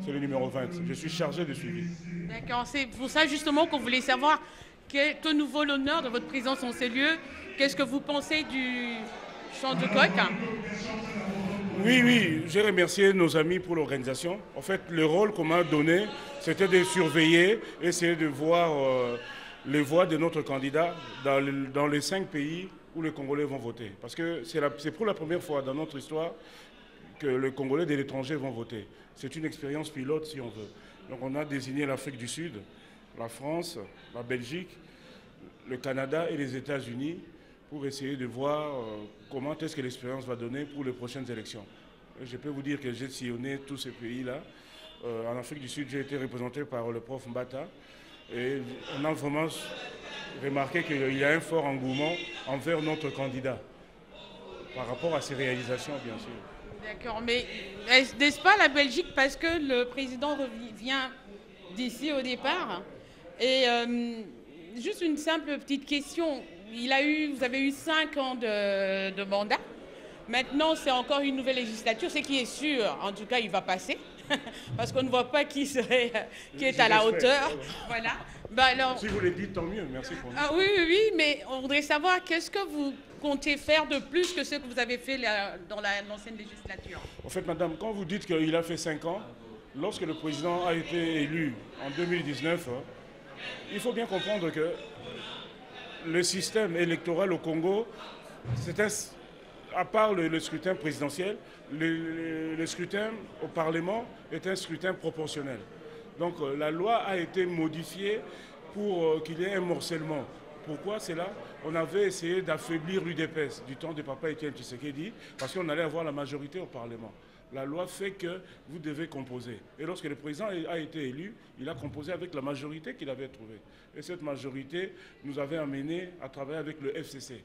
c'est le numéro 20. Je suis chargé de suivi. D'accord, c'est pour ça justement qu'on voulait savoir quel est au nouveau l'honneur de votre présence en ces lieux. Qu'est-ce que vous pensez du Chant du Coq? Oui, j'ai remercié nos amis pour l'organisation. En fait, le rôle qu'on m'a donné, c'était de surveiller, essayer de voir les voix de notre candidat dans les 5 pays où les Congolais vont voter. Parce que c'est pour la première fois dans notre histoire que les Congolais de l'étranger vont voter. C'est une expérience pilote, si on veut. Donc on a désigné l'Afrique du Sud, la France, la Belgique, le Canada et les États-Unis pour essayer de voir comment est-ce que l'expérience va donner pour les prochaines élections. Et je peux vous dire que j'ai sillonné tous ces pays-là. En Afrique du Sud, j'ai été représenté par le prof Mbata. Et on a vraiment remarqué qu'il y a un fort engouement envers notre candidat par rapport à ses réalisations, bien sûr. D'accord, mais n'est-ce pas la Belgique parce que le président vient d'ici au départ? Et juste une simple petite question. Vous avez eu 5 ans de mandat. Maintenant, c'est encore une nouvelle législature. Ce qui est sûr, en tout cas, il va passer. Parce qu'on ne voit pas qui est à la hauteur. Voilà. Alors, si vous le dites, tant mieux. Merci pour nous. Ah, oui, mais on voudrait savoir qu'est-ce que vous comptez faire de plus que ce que vous avez fait dans l'ancienne législature. En fait, madame, quand vous dites qu'il a fait 5 ans, lorsque le président a été élu en 2019, il faut bien comprendre que le système électoral au Congo, à part le scrutin présidentiel, le scrutin au Parlement est un scrutin proportionnel. Donc la loi a été modifiée pour qu'il y ait un morcellement. Pourquoi c'est là? On avait essayé d'affaiblir l'UDPS du temps de Papa Étienne Tshisekedi parce qu'on allait avoir la majorité au Parlement. La loi fait que vous devez composer. Et lorsque le président a été élu, il a composé avec la majorité qu'il avait trouvée. Et cette majorité nous avait amené à travailler avec le FCC.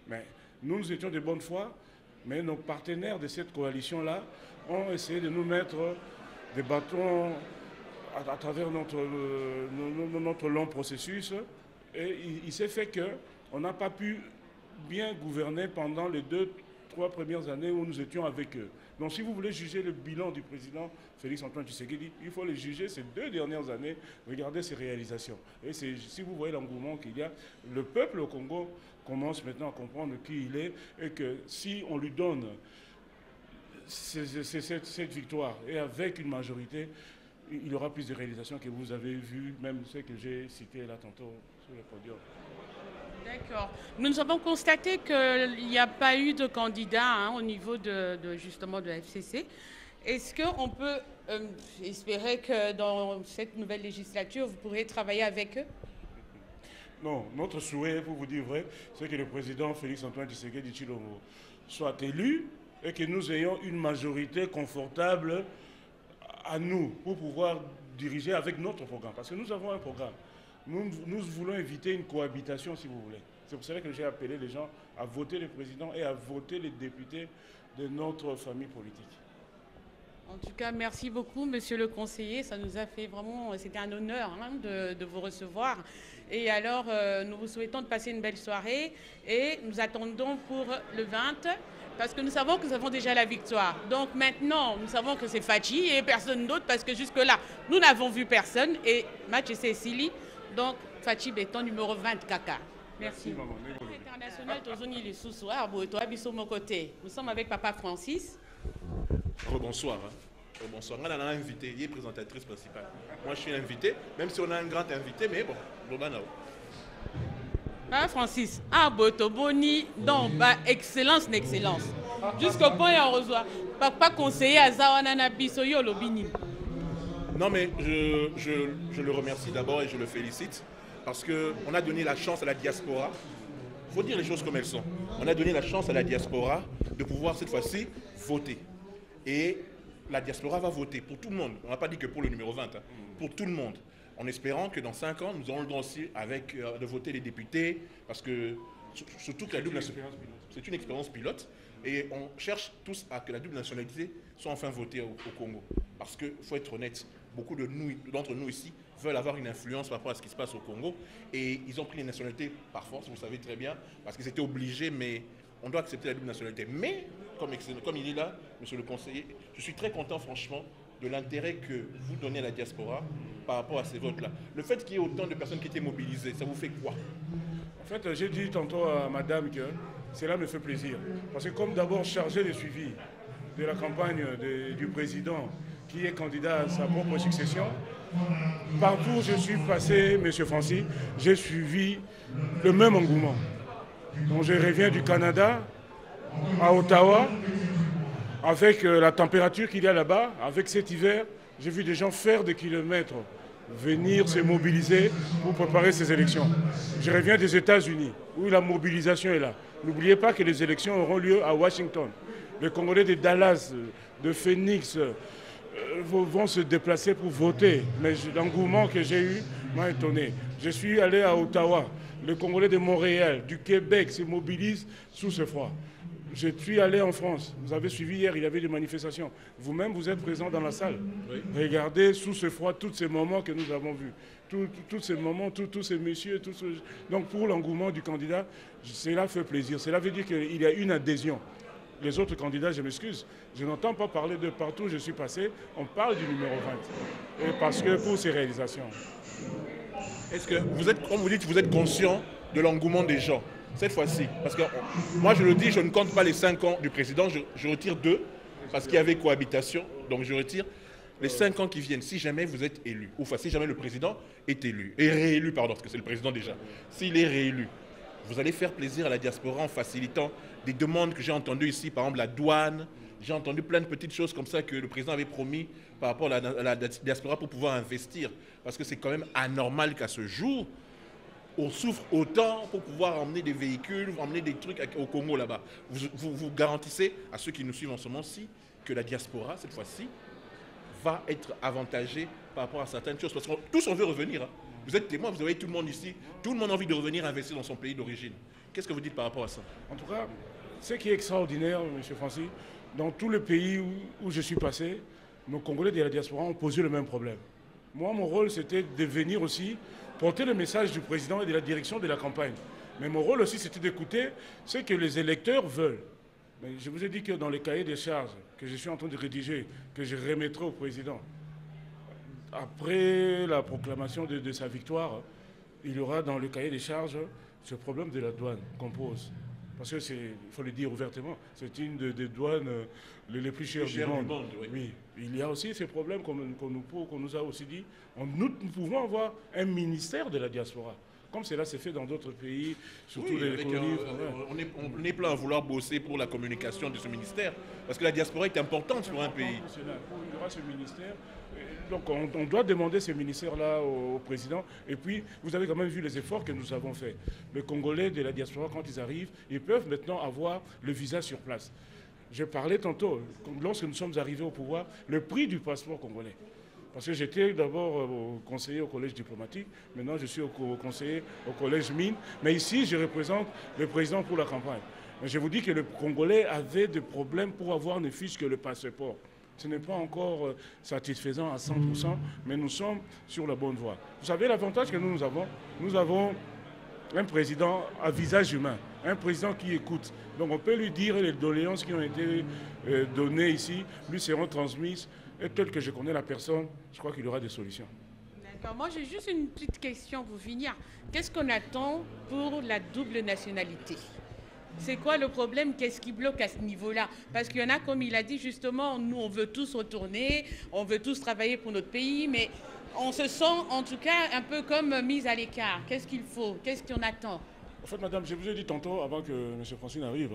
Mais nous étions de bonne foi, mais nos partenaires de cette coalition-là ont essayé de nous mettre des bâtons à travers notre long processus Et il s'est fait qu'on n'a pas pu bien gouverner pendant les 2-3 premières années où nous étions avec eux. Donc si vous voulez juger le bilan du président Félix-Antoine Tshisekedi, il faut le juger ces 2 dernières années, regardez ses réalisations. Et si vous voyez l'engouement qu'il y a, le peuple au Congo commence maintenant à comprendre qui il est et que si on lui donne cette victoire et avec une majorité, il y aura plus de réalisations que vous avez vues, même ce que j'ai cité là tantôt sur le podium. D'accord. Nous avons constaté qu'il n'y a pas eu de candidat au niveau justement de la FCC. Est-ce qu'on peut espérer que dans cette nouvelle législature, vous pourrez travailler avec eux? Non, notre souhait, pour vous dire vrai, c'est que le président Félix-Antoine Tshisekedi Tshilombo soit élu et que nous ayons une majorité confortable à nous pour pouvoir diriger avec notre programme. Parce que nous avons un programme. Nous voulons éviter une cohabitation, si vous voulez. C'est pour cela que j'ai appelé les gens à voter le président et à voter les députés de notre famille politique. En tout cas, merci beaucoup, monsieur le conseiller. Ça nous a fait vraiment, c'était un honneur de vous recevoir. Et alors, nous vous souhaitons de passer une belle soirée et nous attendons pour le 20, parce que nous savons que nous avons déjà la victoire. Donc maintenant, nous savons que c'est Fachi et personne d'autre, parce que jusque-là, nous n'avons vu personne. Et match c'est Sili. Donc, Fachi Béton, numéro 20, Kaka. Merci. International, nous sommes avec Papa Francis. Bonsoir. Bonsoir. On a un invité, il est présentatrice principale. Moi, je suis invité, même si on a un grand invité, mais bon, Papa Francis, Boto Boni, donc, excellence, n'excellence. Jusqu'au point où on reçoit. Papa conseiller à Zawanana Bisoyo Lobini. Non, mais je le remercie d'abord et je le félicite parce qu'on a donné la chance à la diaspora. Il faut dire les choses comme elles sont. On a donné la chance à la diaspora de pouvoir cette fois-ci voter. Et la diaspora va voter pour tout le monde. On n'a pas dit que pour le numéro 20, pour tout le monde. En espérant que dans 5 ans, nous aurons le droit aussi de voter les députés parce que surtout que la double nationalité, c'est une expérience pilote. Et on cherche tous à que la double nationalité soit enfin votée au Congo. Parce qu'il faut être honnête, beaucoup d'entre nous ici veulent avoir une influence par rapport à ce qui se passe au Congo. Et ils ont pris les nationalités par force, vous savez très bien, parce qu'ils étaient obligés, mais on doit accepter la double nationalité. Mais, comme il est là, monsieur le conseiller, je suis très content franchement de l'intérêt que vous donnez à la diaspora par rapport à ces votes-là. Le fait qu'il y ait autant de personnes qui étaient mobilisées, ça vous fait quoi? En fait, j'ai dit tantôt à madame que cela me fait plaisir. Parce que comme d'abord chargé de suivi de la campagne du président qui est candidat à sa propre succession, partout où je suis passé, M. Francis, j'ai suivi le même engouement. Donc je reviens du Canada à Ottawa, avec la température qu'il y a là-bas, avec cet hiver, j'ai vu des gens faire des kilomètres, venir se mobiliser pour préparer ces élections. Je reviens des États-Unis, où la mobilisation est là. N'oubliez pas que les élections auront lieu à Washington. Les Congolais de Dallas, de Phoenix, vont se déplacer pour voter. Mais l'engouement que j'ai eu m'a étonné. Je suis allé à Ottawa. Les Congolais de Montréal, du Québec se mobilisent sous ce froid. Je suis allé en France. Vous avez suivi hier, il y avait des manifestations. Vous-même, vous êtes présent dans la salle. Oui. Regardez sous ce froid tous ces moments que nous avons vus. Tous ces moments, tous ces messieurs. Donc pour l'engouement du candidat, cela fait plaisir. Cela veut dire qu'il y a une adhésion. Les autres candidats, je m'excuse, je n'entends pas parler de partout où je suis passé. On parle du numéro 20. Et parce que pour ces réalisations. Est-ce que vous êtes, comme vous dites, vous êtes conscient de l'engouement des gens cette fois-ci? Parce que moi, je le dis, je ne compte pas les 5 ans du président, je retire 2, parce qu'il y avait cohabitation, donc je retire les 5 ans qui viennent, si jamais vous êtes élu, ou enfin, si jamais le président est élu, et réélu, pardon, parce que c'est le président déjà, s'il est réélu, vous allez faire plaisir à la diaspora en facilitant des demandes que j'ai entendues ici, par exemple la douane, j'ai entendu plein de petites choses comme ça que le président avait promis par rapport à la diaspora pour pouvoir investir, parce que c'est quand même anormal qu'à ce jour, on souffre autant pour pouvoir emmener des véhicules, emmener des trucs au Congo là-bas. Vous garantissez à ceux qui nous suivent en ce moment-ci que la diaspora, cette fois-ci, va être avantagée par rapport à certaines choses. Parce que tous on veut revenir. Hein. Vous êtes témoins, vous avez tout le monde ici. Tout le monde a envie de revenir investir dans son pays d'origine. Qu'est-ce que vous dites par rapport à ça? En tout cas, ce qui est extraordinaire, M. Francis, dans tous les pays où je suis passé, nos Congolais de la diaspora ont posé le même problème. Moi, mon rôle, c'était de venir aussi porter le message du président et de la direction de la campagne. Mais mon rôle aussi, c'était d'écouter ce que les électeurs veulent. Mais je vous ai dit que dans les cahiers des charges que je suis en train de rédiger, que je remettrai au président, après la proclamation de sa victoire, il y aura dans le cahier des charges ce problème de la douane qu'on pose. Parce que il faut le dire ouvertement, c'est une des douanes les plus chères du monde. Oui. Il y a aussi ces problèmes qu'on nous a aussi dit. Nous pouvons avoir un ministère de la diaspora. Comme cela s'est fait dans d'autres pays, surtout les colonies. On est plein à vouloir bosser pour la communication de ce ministère, parce que la diaspora est importante pour un pays. Il y aura ce ministère. Donc on doit demander ce ministère-là au président. Et puis, vous avez quand même vu les efforts que nous avons faits. Les Congolais de la diaspora, quand ils arrivent, ils peuvent maintenant avoir le visa sur place. Je parlais tantôt, lorsque nous sommes arrivés au pouvoir, le prix du passeport congolais. Parce que j'étais d'abord conseiller au collège diplomatique, maintenant je suis conseiller au collège mine. Mais ici, je représente le président pour la campagne. Mais je vous dis que le Congolais avait des problèmes pour avoir ne fût-ce que le passeport. Ce n'est pas encore satisfaisant à 100%, mais nous sommes sur la bonne voie. Vous savez l'avantage que nous avons? Nous avons un président à visage humain, un président qui écoute. Donc on peut lui dire les doléances qui ont été données ici, lui seront transmises. Et tel que je connais la personne, je crois qu'il y aura des solutions. D'accord. Moi, j'ai juste une petite question pour finir. Qu'est-ce qu'on attend pour la double nationalité? C'est quoi le problème? Qu'est-ce qui bloque à ce niveau-là? Parce qu'il y en a, comme il a dit justement, nous, on veut tous retourner, on veut tous travailler pour notre pays, mais on se sent en tout cas un peu comme mis à l'écart. Qu'est-ce qu'il faut? Qu'est-ce qu'on attend? En fait, madame, je vous ai dit tantôt, avant que M. Francine arrive,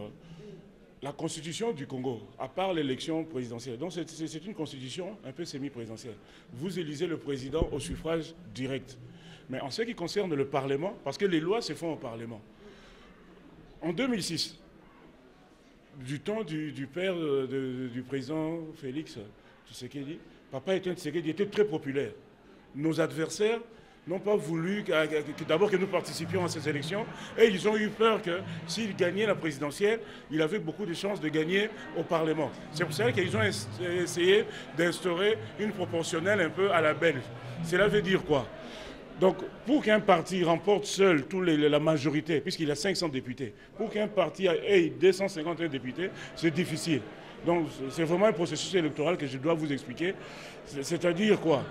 la constitution du Congo, à part l'élection présidentielle, donc c'est une constitution un peu semi-présidentielle. Vous élisez le président au suffrage direct. Mais en ce qui concerne le Parlement, parce que les lois se font au Parlement, en 2006, du temps du père du président Félix Tshisekedi, Papa Etienne Tshisekedi était très populaire. Nos adversaires n'ont pas voulu d'abord que nous participions à ces élections et ils ont eu peur que s'il gagnait la présidentielle, il avait beaucoup de chances de gagner au Parlement. C'est pour ça qu'ils ont essayé d'instaurer une proportionnelle un peu à la belge. Cela veut dire quoi? Donc, pour qu'un parti remporte seul la majorité, puisqu'il a 500 députés, pour qu'un parti ait 251 députés, c'est difficile. Donc, c'est vraiment un processus électoral que je dois vous expliquer. C'est-à-dire quoi?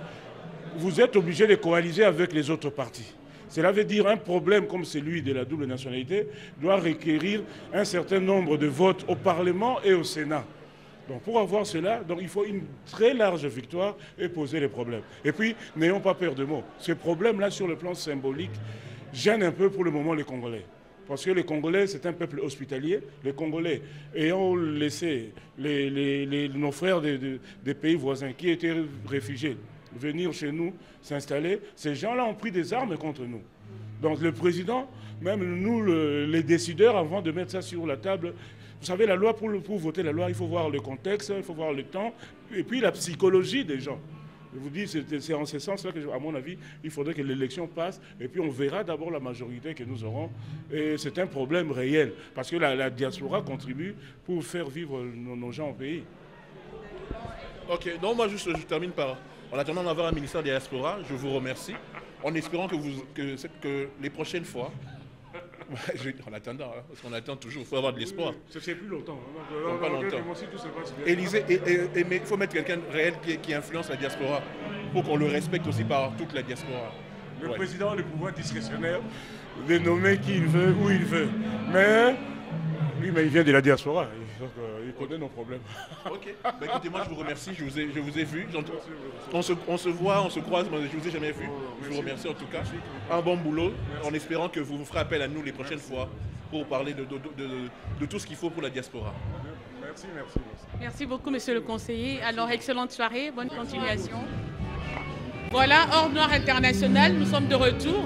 Vous êtes obligé de coaliser avec les autres partis. Cela veut dire un problème comme celui de la double nationalité doit requérir un certain nombre de votes au Parlement et au Sénat. Donc pour avoir cela, donc il faut une très large victoire et poser les problèmes. Et puis, n'ayons pas peur de mots. Ce problème-là, sur le plan symbolique, gêne un peu pour le moment les Congolais. Parce que les Congolais, c'est un peuple hospitalier. Les Congolais, ayant laissé nos frères des pays voisins qui étaient réfugiés venir chez nous s'installer, ces gens-là ont pris des armes contre nous. Donc le président, même nous, les décideurs, avant de mettre ça sur la table, vous savez, la loi, pour voter la loi, il faut voir le contexte, il faut voir le temps, et puis la psychologie des gens. Je vous dis, c'est en ce sens-là que, à mon avis, il faudrait que l'élection passe, et puis on verra d'abord la majorité que nous aurons. Et c'est un problème réel, parce que la diaspora contribue pour faire vivre nos gens au pays. Ok, donc moi juste, je termine par... En attendant d'avoir un ministère de la diaspora, je vous remercie, en espérant que les prochaines fois... En attendant, hein, parce qu'on attend toujours, il faut avoir de l'espoir. C'est plus longtemps. Pas longtemps. Élysée, mais il faut mettre quelqu'un réel qui influence la diaspora pour qu'on le respecte aussi par toute la diaspora. Le président a le pouvoir discrétionnaire de nommer qui il veut, où il veut. Mais lui, il vient de la diaspora. Donc, il connaît nos problèmes. Ok. Bah, écoutez, moi je vous remercie, je vous ai vu. On se voit, on se croise, mais je ne vous ai jamais vu. Je vous remercie en tout cas. Un bon boulot, en espérant que vous ferez appel à nous les prochaines fois pour parler de tout ce qu'il faut pour la diaspora. Merci. Merci beaucoup, monsieur le conseiller. Alors, excellente soirée, bonne continuation. Voilà, Or Noir International, nous sommes de retour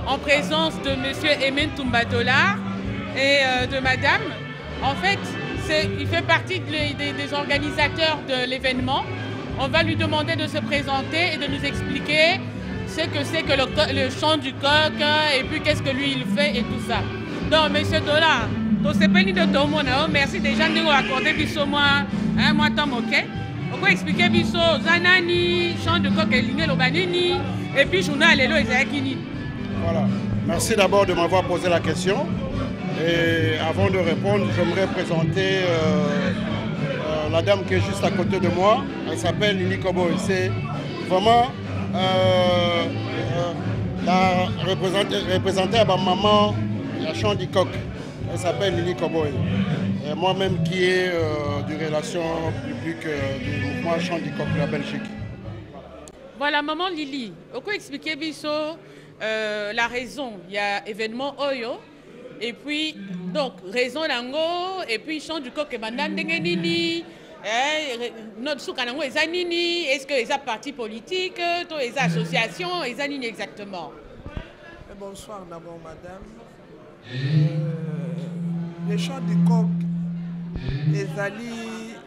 en présence de monsieur Aimé Toumbadola et de madame. En fait, il fait partie des organisateurs de l'événement. On va lui demander de se présenter et de nous expliquer ce que c'est que le chant du coq et puis qu'est-ce que lui il fait et tout ça. Donc, monsieur Dola, merci déjà de nous accorder un mois temps, ok? Pourquoi expliquer biso Zanani, chant de coq et ligne l'obanini, et puis journal Lelo et Zayakini. Voilà. Merci d'abord de m'avoir posé la question. Et avant de répondre, j'aimerais présenter la dame qui est juste à côté de moi. Elle s'appelle Lili Koboy. C'est vraiment la représentée à ma maman, la chant du coq. Elle s'appelle Lili Koboy. Moi-même qui est du relation publique du mouvement chant du coq de la Belgique. Voilà, maman Lili. Pourquoi expliquer biso la raison? Il y a événement Oyo. Et puis, donc, raison d'ango, et puis chant du coq et nini, notre soukanango est nini, est-ce que les partis politiques, les associations, les nini exactement? Bonsoir d'abord, madame. Les chants du coq, les alliés,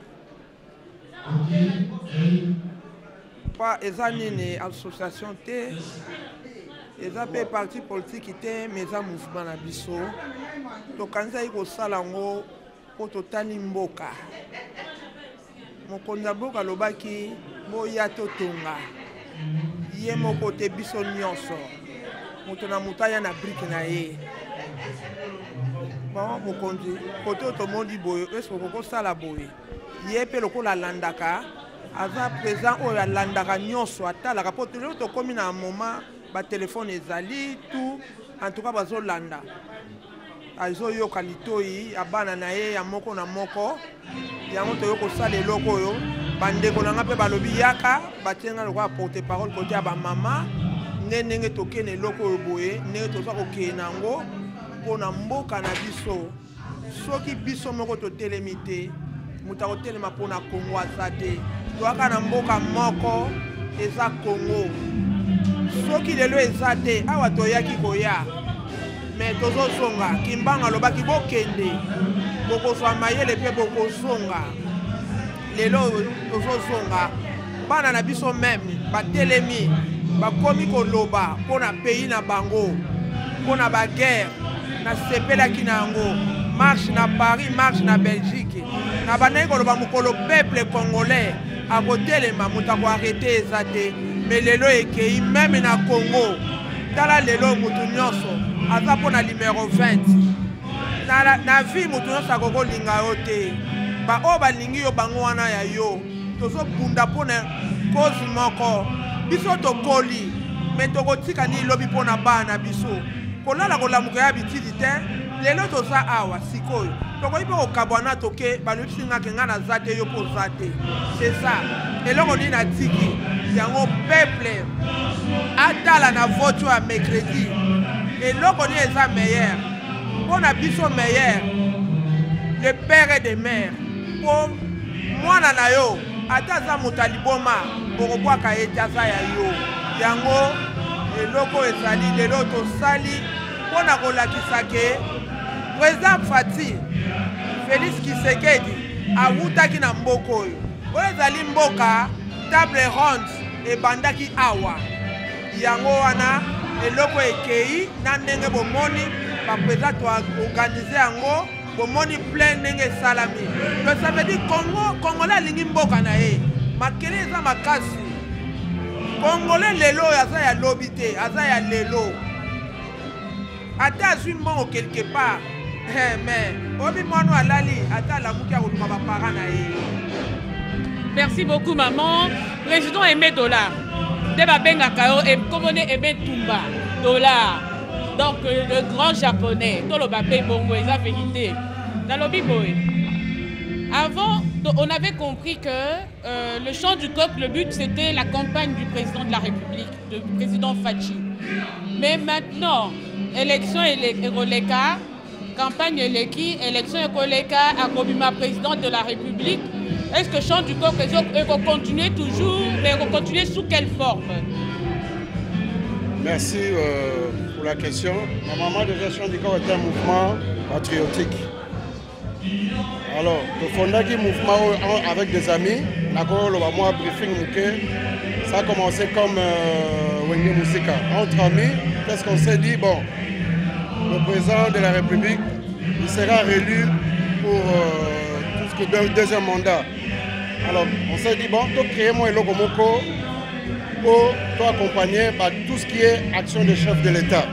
pas les nini association T. Les appels partis politiques étaient mes mouvements à Bisso. Donc, quand ils ont salango pour totali mboka. Mon kondaboka lobaki boya totonga. Yé mon côté Bisso nyonso. Motona mutaya na brique na ye. Bon, mon kondi. Côté tout le monde dit boyo. Est-ce que vous sala boyo? Yé pe loko la landaka. Aza présent ou la landaka nyonso atala. Rapote le to comme na un moment. Ba téléphone ezali tout en tout cas bazolanda azo yo kalitoi abana na ye ya moko na moko yango to yo ko sala eloko yo bande ko nanga pe balobi yaka batenga lokwa porte parole côté ya ba mama ndenge tokene eloko yo boye ndenge toza ko kenango pona mboka na biso soki biso moko to telemite muta ko telema pona Kongo azate to aka na mboka moko eza Kongo. Soki lelo ezate awa toyaki koya mais tozozonga kimbanga lobaki bokende bokozwa mayele pe bokozonga lelo tozozonga bana na biso meme batelemi bakomi koloba mpona pays na bango mpona baguerre na sepelaki na yango marche na Paris marche na Belgique na bandaki koloba mokolo peuple congolais akotelema moto akoarrete eza te. Mais lelo ekei même na Congo tala lelo mutu nyonso aza pona numéro 20 na vie mutu nyonso akokolinga yo te ba o balingi yo bango wana ya yo tozobunda pona cause moko biso tokoli mais tokotika ni lobi pona bana biso kolala kolamuka ya bitidi te lelo toza awa sikoyo tokoyi mpe kokabwana toke balobisingaka nga na za te yo mpo za te c'est ça eloko nini na tiki yango peuple atala na vote ya mercredi eloko nini eza meilleur mpona biso meilleur le père de mère mpo mwana na yo ata aza moto aliboma okobwaka ye te aza ya yo yango eloko ezali lelo tosali mpona kolakisa ke président Fati Félix Tshisekedi awutaki na mboka oyo oyo ezali mboka table ronde ebandaki awa yango wana eloko ekei na ndenge bomoni baprésident toorganize yango bomoni plein ndenge esalami donc ça veut dire congolais alingi mboka na ye makele eza makasi congolais lelo oyo aza ya lobi te aza ya lelo ata azwi mbongo quelque part mais obi mwana alali ata alamuki akoluma bapara na ye. Merci beaucoup maman. Président Aimé Dollar. Deba Bengakao et Komone Aimé Tumba Dollar. Donc le grand japonais. Tout le babé bongo, c'est la vérité. Dans le biboy. Avant, on avait compris que le chant du coq, le but c'était la campagne du président de la République, du président Fachi. Mais maintenant, élection et Roleka, campagne Eleki, élection et Roleka, Akobima président de la République. Est-ce que chant du coq va continuer toujours, mais va continuer sous quelle forme? Merci pour la question. Ma maman déjà chant du coq est un mouvement patriotique. Alors, le fondaki mouvement avec des amis, moi briefing ça a commencé comme Wenge Musika. Entre amis, qu'est-ce qu'on s'est dit? Bon, le président de la République, il sera réélu pour tout ce que deuxième mandat. Alors, on s'est dit, bon, tu crées moi et Logomoko pour accompagner tout ce qui est action des chefs de l'État.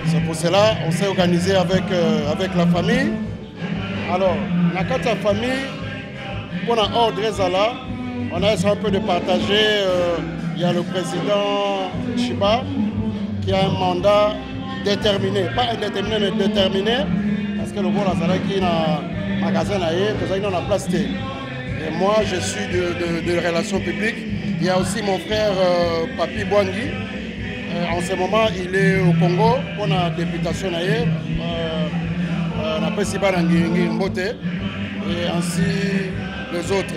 C'est pour cela on s'est organisé avec la famille. Alors, dans la famille, pour l'ordre Zala, on a essayé un peu de partager. Il y a le président Chiba qui a un mandat déterminé, pas indéterminé, mais déterminé, parce que le gros Lazara qui est dans le magasin, il dans la place T. Et moi, je suis de relations publiques. Il y a aussi mon frère Papi Bwangi. En ce moment, il est au Congo pour la députation. On appelle Siba Nangiri Mbote et ainsi les autres.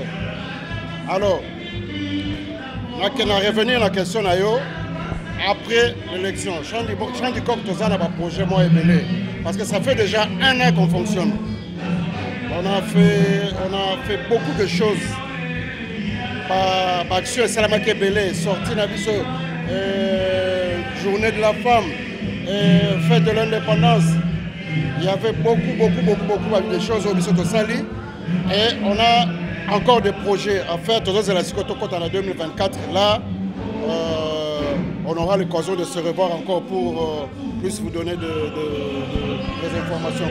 Alors, on a revenu à la question après l'élection. Champ du Coq Tozan a un projet moi ébélé. Parce que ça fait déjà 1 an qu'on fonctionne. On a fait beaucoup de choses. Par action Salamake Belé, sortie Nabiso, journée de la femme, fête de l'indépendance. Il y avait beaucoup de choses au Bissot Sali. Et on a encore des projets à faire. Toujours la Sikotokot en 2024. Là, on aura l'occasion de se revoir encore pour plus vous donner des informations.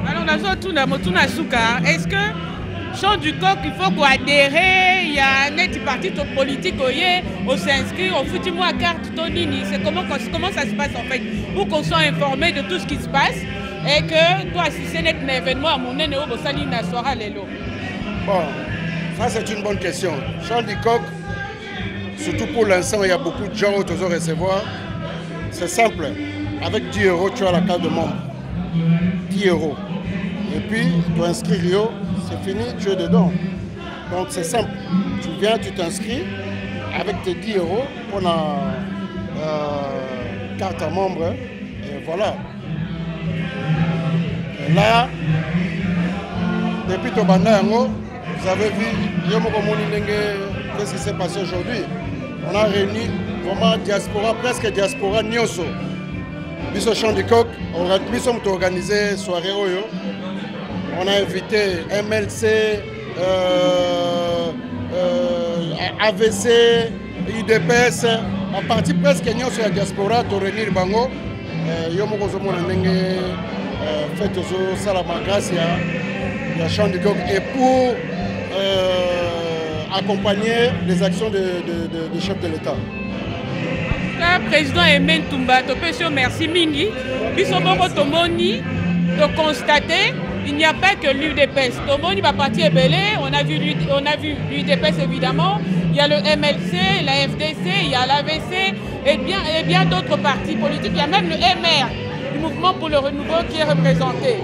Alors, est-ce que Champ du Coq, il faut adhérer, il y a un parti politique, on s'inscrit, on fout moi carte Tonini. C'est comment ça se passe en fait, pour qu'on soit informé de tout ce qui se passe et que toi, si c'est un événement à mon néo, ça sera l'élo. Bon, ça c'est une bonne question. Champ du Coq, surtout pour l'instant, il y a beaucoup de gens qui doivent recevoir. C'est simple. Avec 10 €, tu as la carte de membre. 10 €. Et puis, tu inscris c'est fini, tu es dedans. Donc c'est simple. Tu viens, tu t'inscris avec tes 10 € pour la carte à membre. Et voilà. Et là, depuis Tobanda, vous avez vu, qu'est-ce qui s'est passé aujourd'hui. On a réuni vraiment diaspora, presque diaspora Nyoso. Biso Champ du Coq, nous sommes organisés soirée Oyo. On a invité MLC, AVC, UDPS, en partie presque sur la diaspora, pour réunir Bango. Fait au Salamagas, il y a Champ du Coq, et pour accompagner les actions des chefs de l'État. Le président Aimé Ntoumba, merci Mingi, Tomoni, de constater. Il n'y a pas que l'UDPS. Tomoni va partir belé. On a vu l'UDPS évidemment. Il y a le MLC, la FDC, il y a l'AVC et bien d'autres partis politiques. Il y a même le MR, du mouvement pour le renouveau, qui est représenté.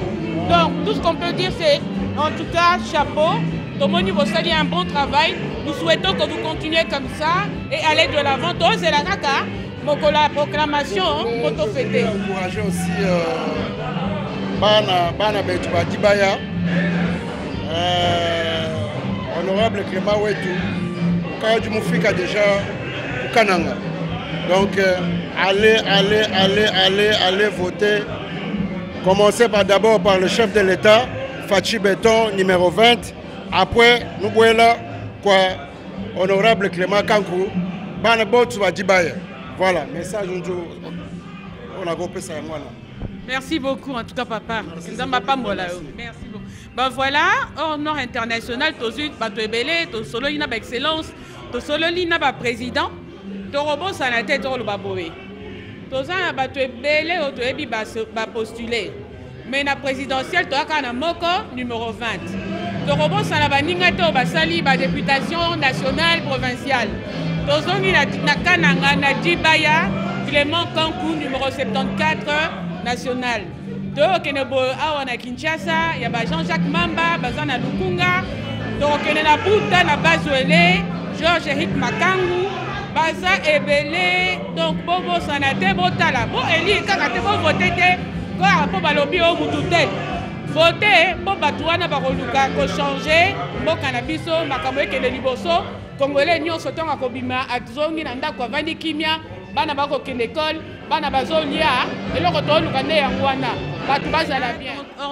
Donc tout ce qu'on peut dire, c'est en tout cas chapeau. Tomoni, vous saluez un bon travail. Nous souhaitons que vous continuez comme ça et aller de l'avant. Donc c'est la caca. Donc la proclamation, photo fêtée. Encourager aussi. Bana Betuba Dibaya, honorable Clément Ouetou, Kaya Moufika déjà au Kananga. Donc allez voter. Commencez d'abord par le chef de l'État, Fachi Béton, numéro 20. Après, nous voilà quoi, honorable Clément Kankou, Bana Betuba Dibaya. Voilà, message on a groupé ça. Merci beaucoup, en tout cas, papa. Merci beaucoup. Ben voilà, hors nord international, Tozut, Batouebele, Tosolo, il y a excellence, Tosolo, il y a président, Torobo, ça la tête, le Baboé. Tozan, Batouebele, Otoebi, va postuler. Mais la présidentielle, Toaka Moko, numéro 20. Torobo, ça la Baningato, Basali, députation nationale, provinciale. Tozon, il y a Nakananga, Nadibaya, Clément Kankou, numéro 74. National. Donc, il y a Kinshasa, il y a Jean-Jacques Mamba, Bazana Lukunga, donc il y a Bouta, la Bazoélé, Georges-Éric Makangu, Baza Ebele, donc Bobo Sanate, Botala. Bon, Eli, quand vous votez, pour Balobi au Moutoutel, votez pour Batouana Baroluka, pour changer, pour Canabiso, Makamwe, Liboso, Congolais, Nyon Soton, Akobima, Akzongi, Nanda, Kwavani, Kimia, Bana Bako, l'école. Hors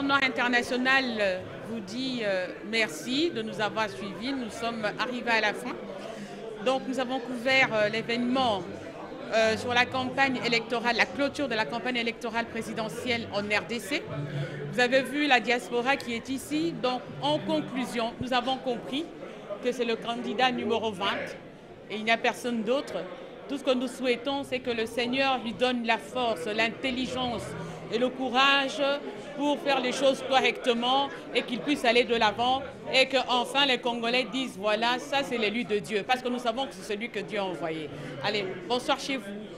nord international, vous dis merci de nous avoir suivis. Nous sommes arrivés à la fin. Donc nous avons couvert l'événement sur la campagne électorale, la clôture de la campagne électorale présidentielle en RDC. Vous avez vu la diaspora qui est ici. Donc en conclusion, nous avons compris que c'est le candidat numéro 20 et il n'y a personne d'autre. Tout ce que nous souhaitons, c'est que le Seigneur lui donne la force, l'intelligence et le courage pour faire les choses correctement et qu'il puisse aller de l'avant et qu'enfin les Congolais disent voilà, ça c'est l'élu de Dieu parce que nous savons que c'est celui que Dieu a envoyé. Allez, bonsoir chez vous.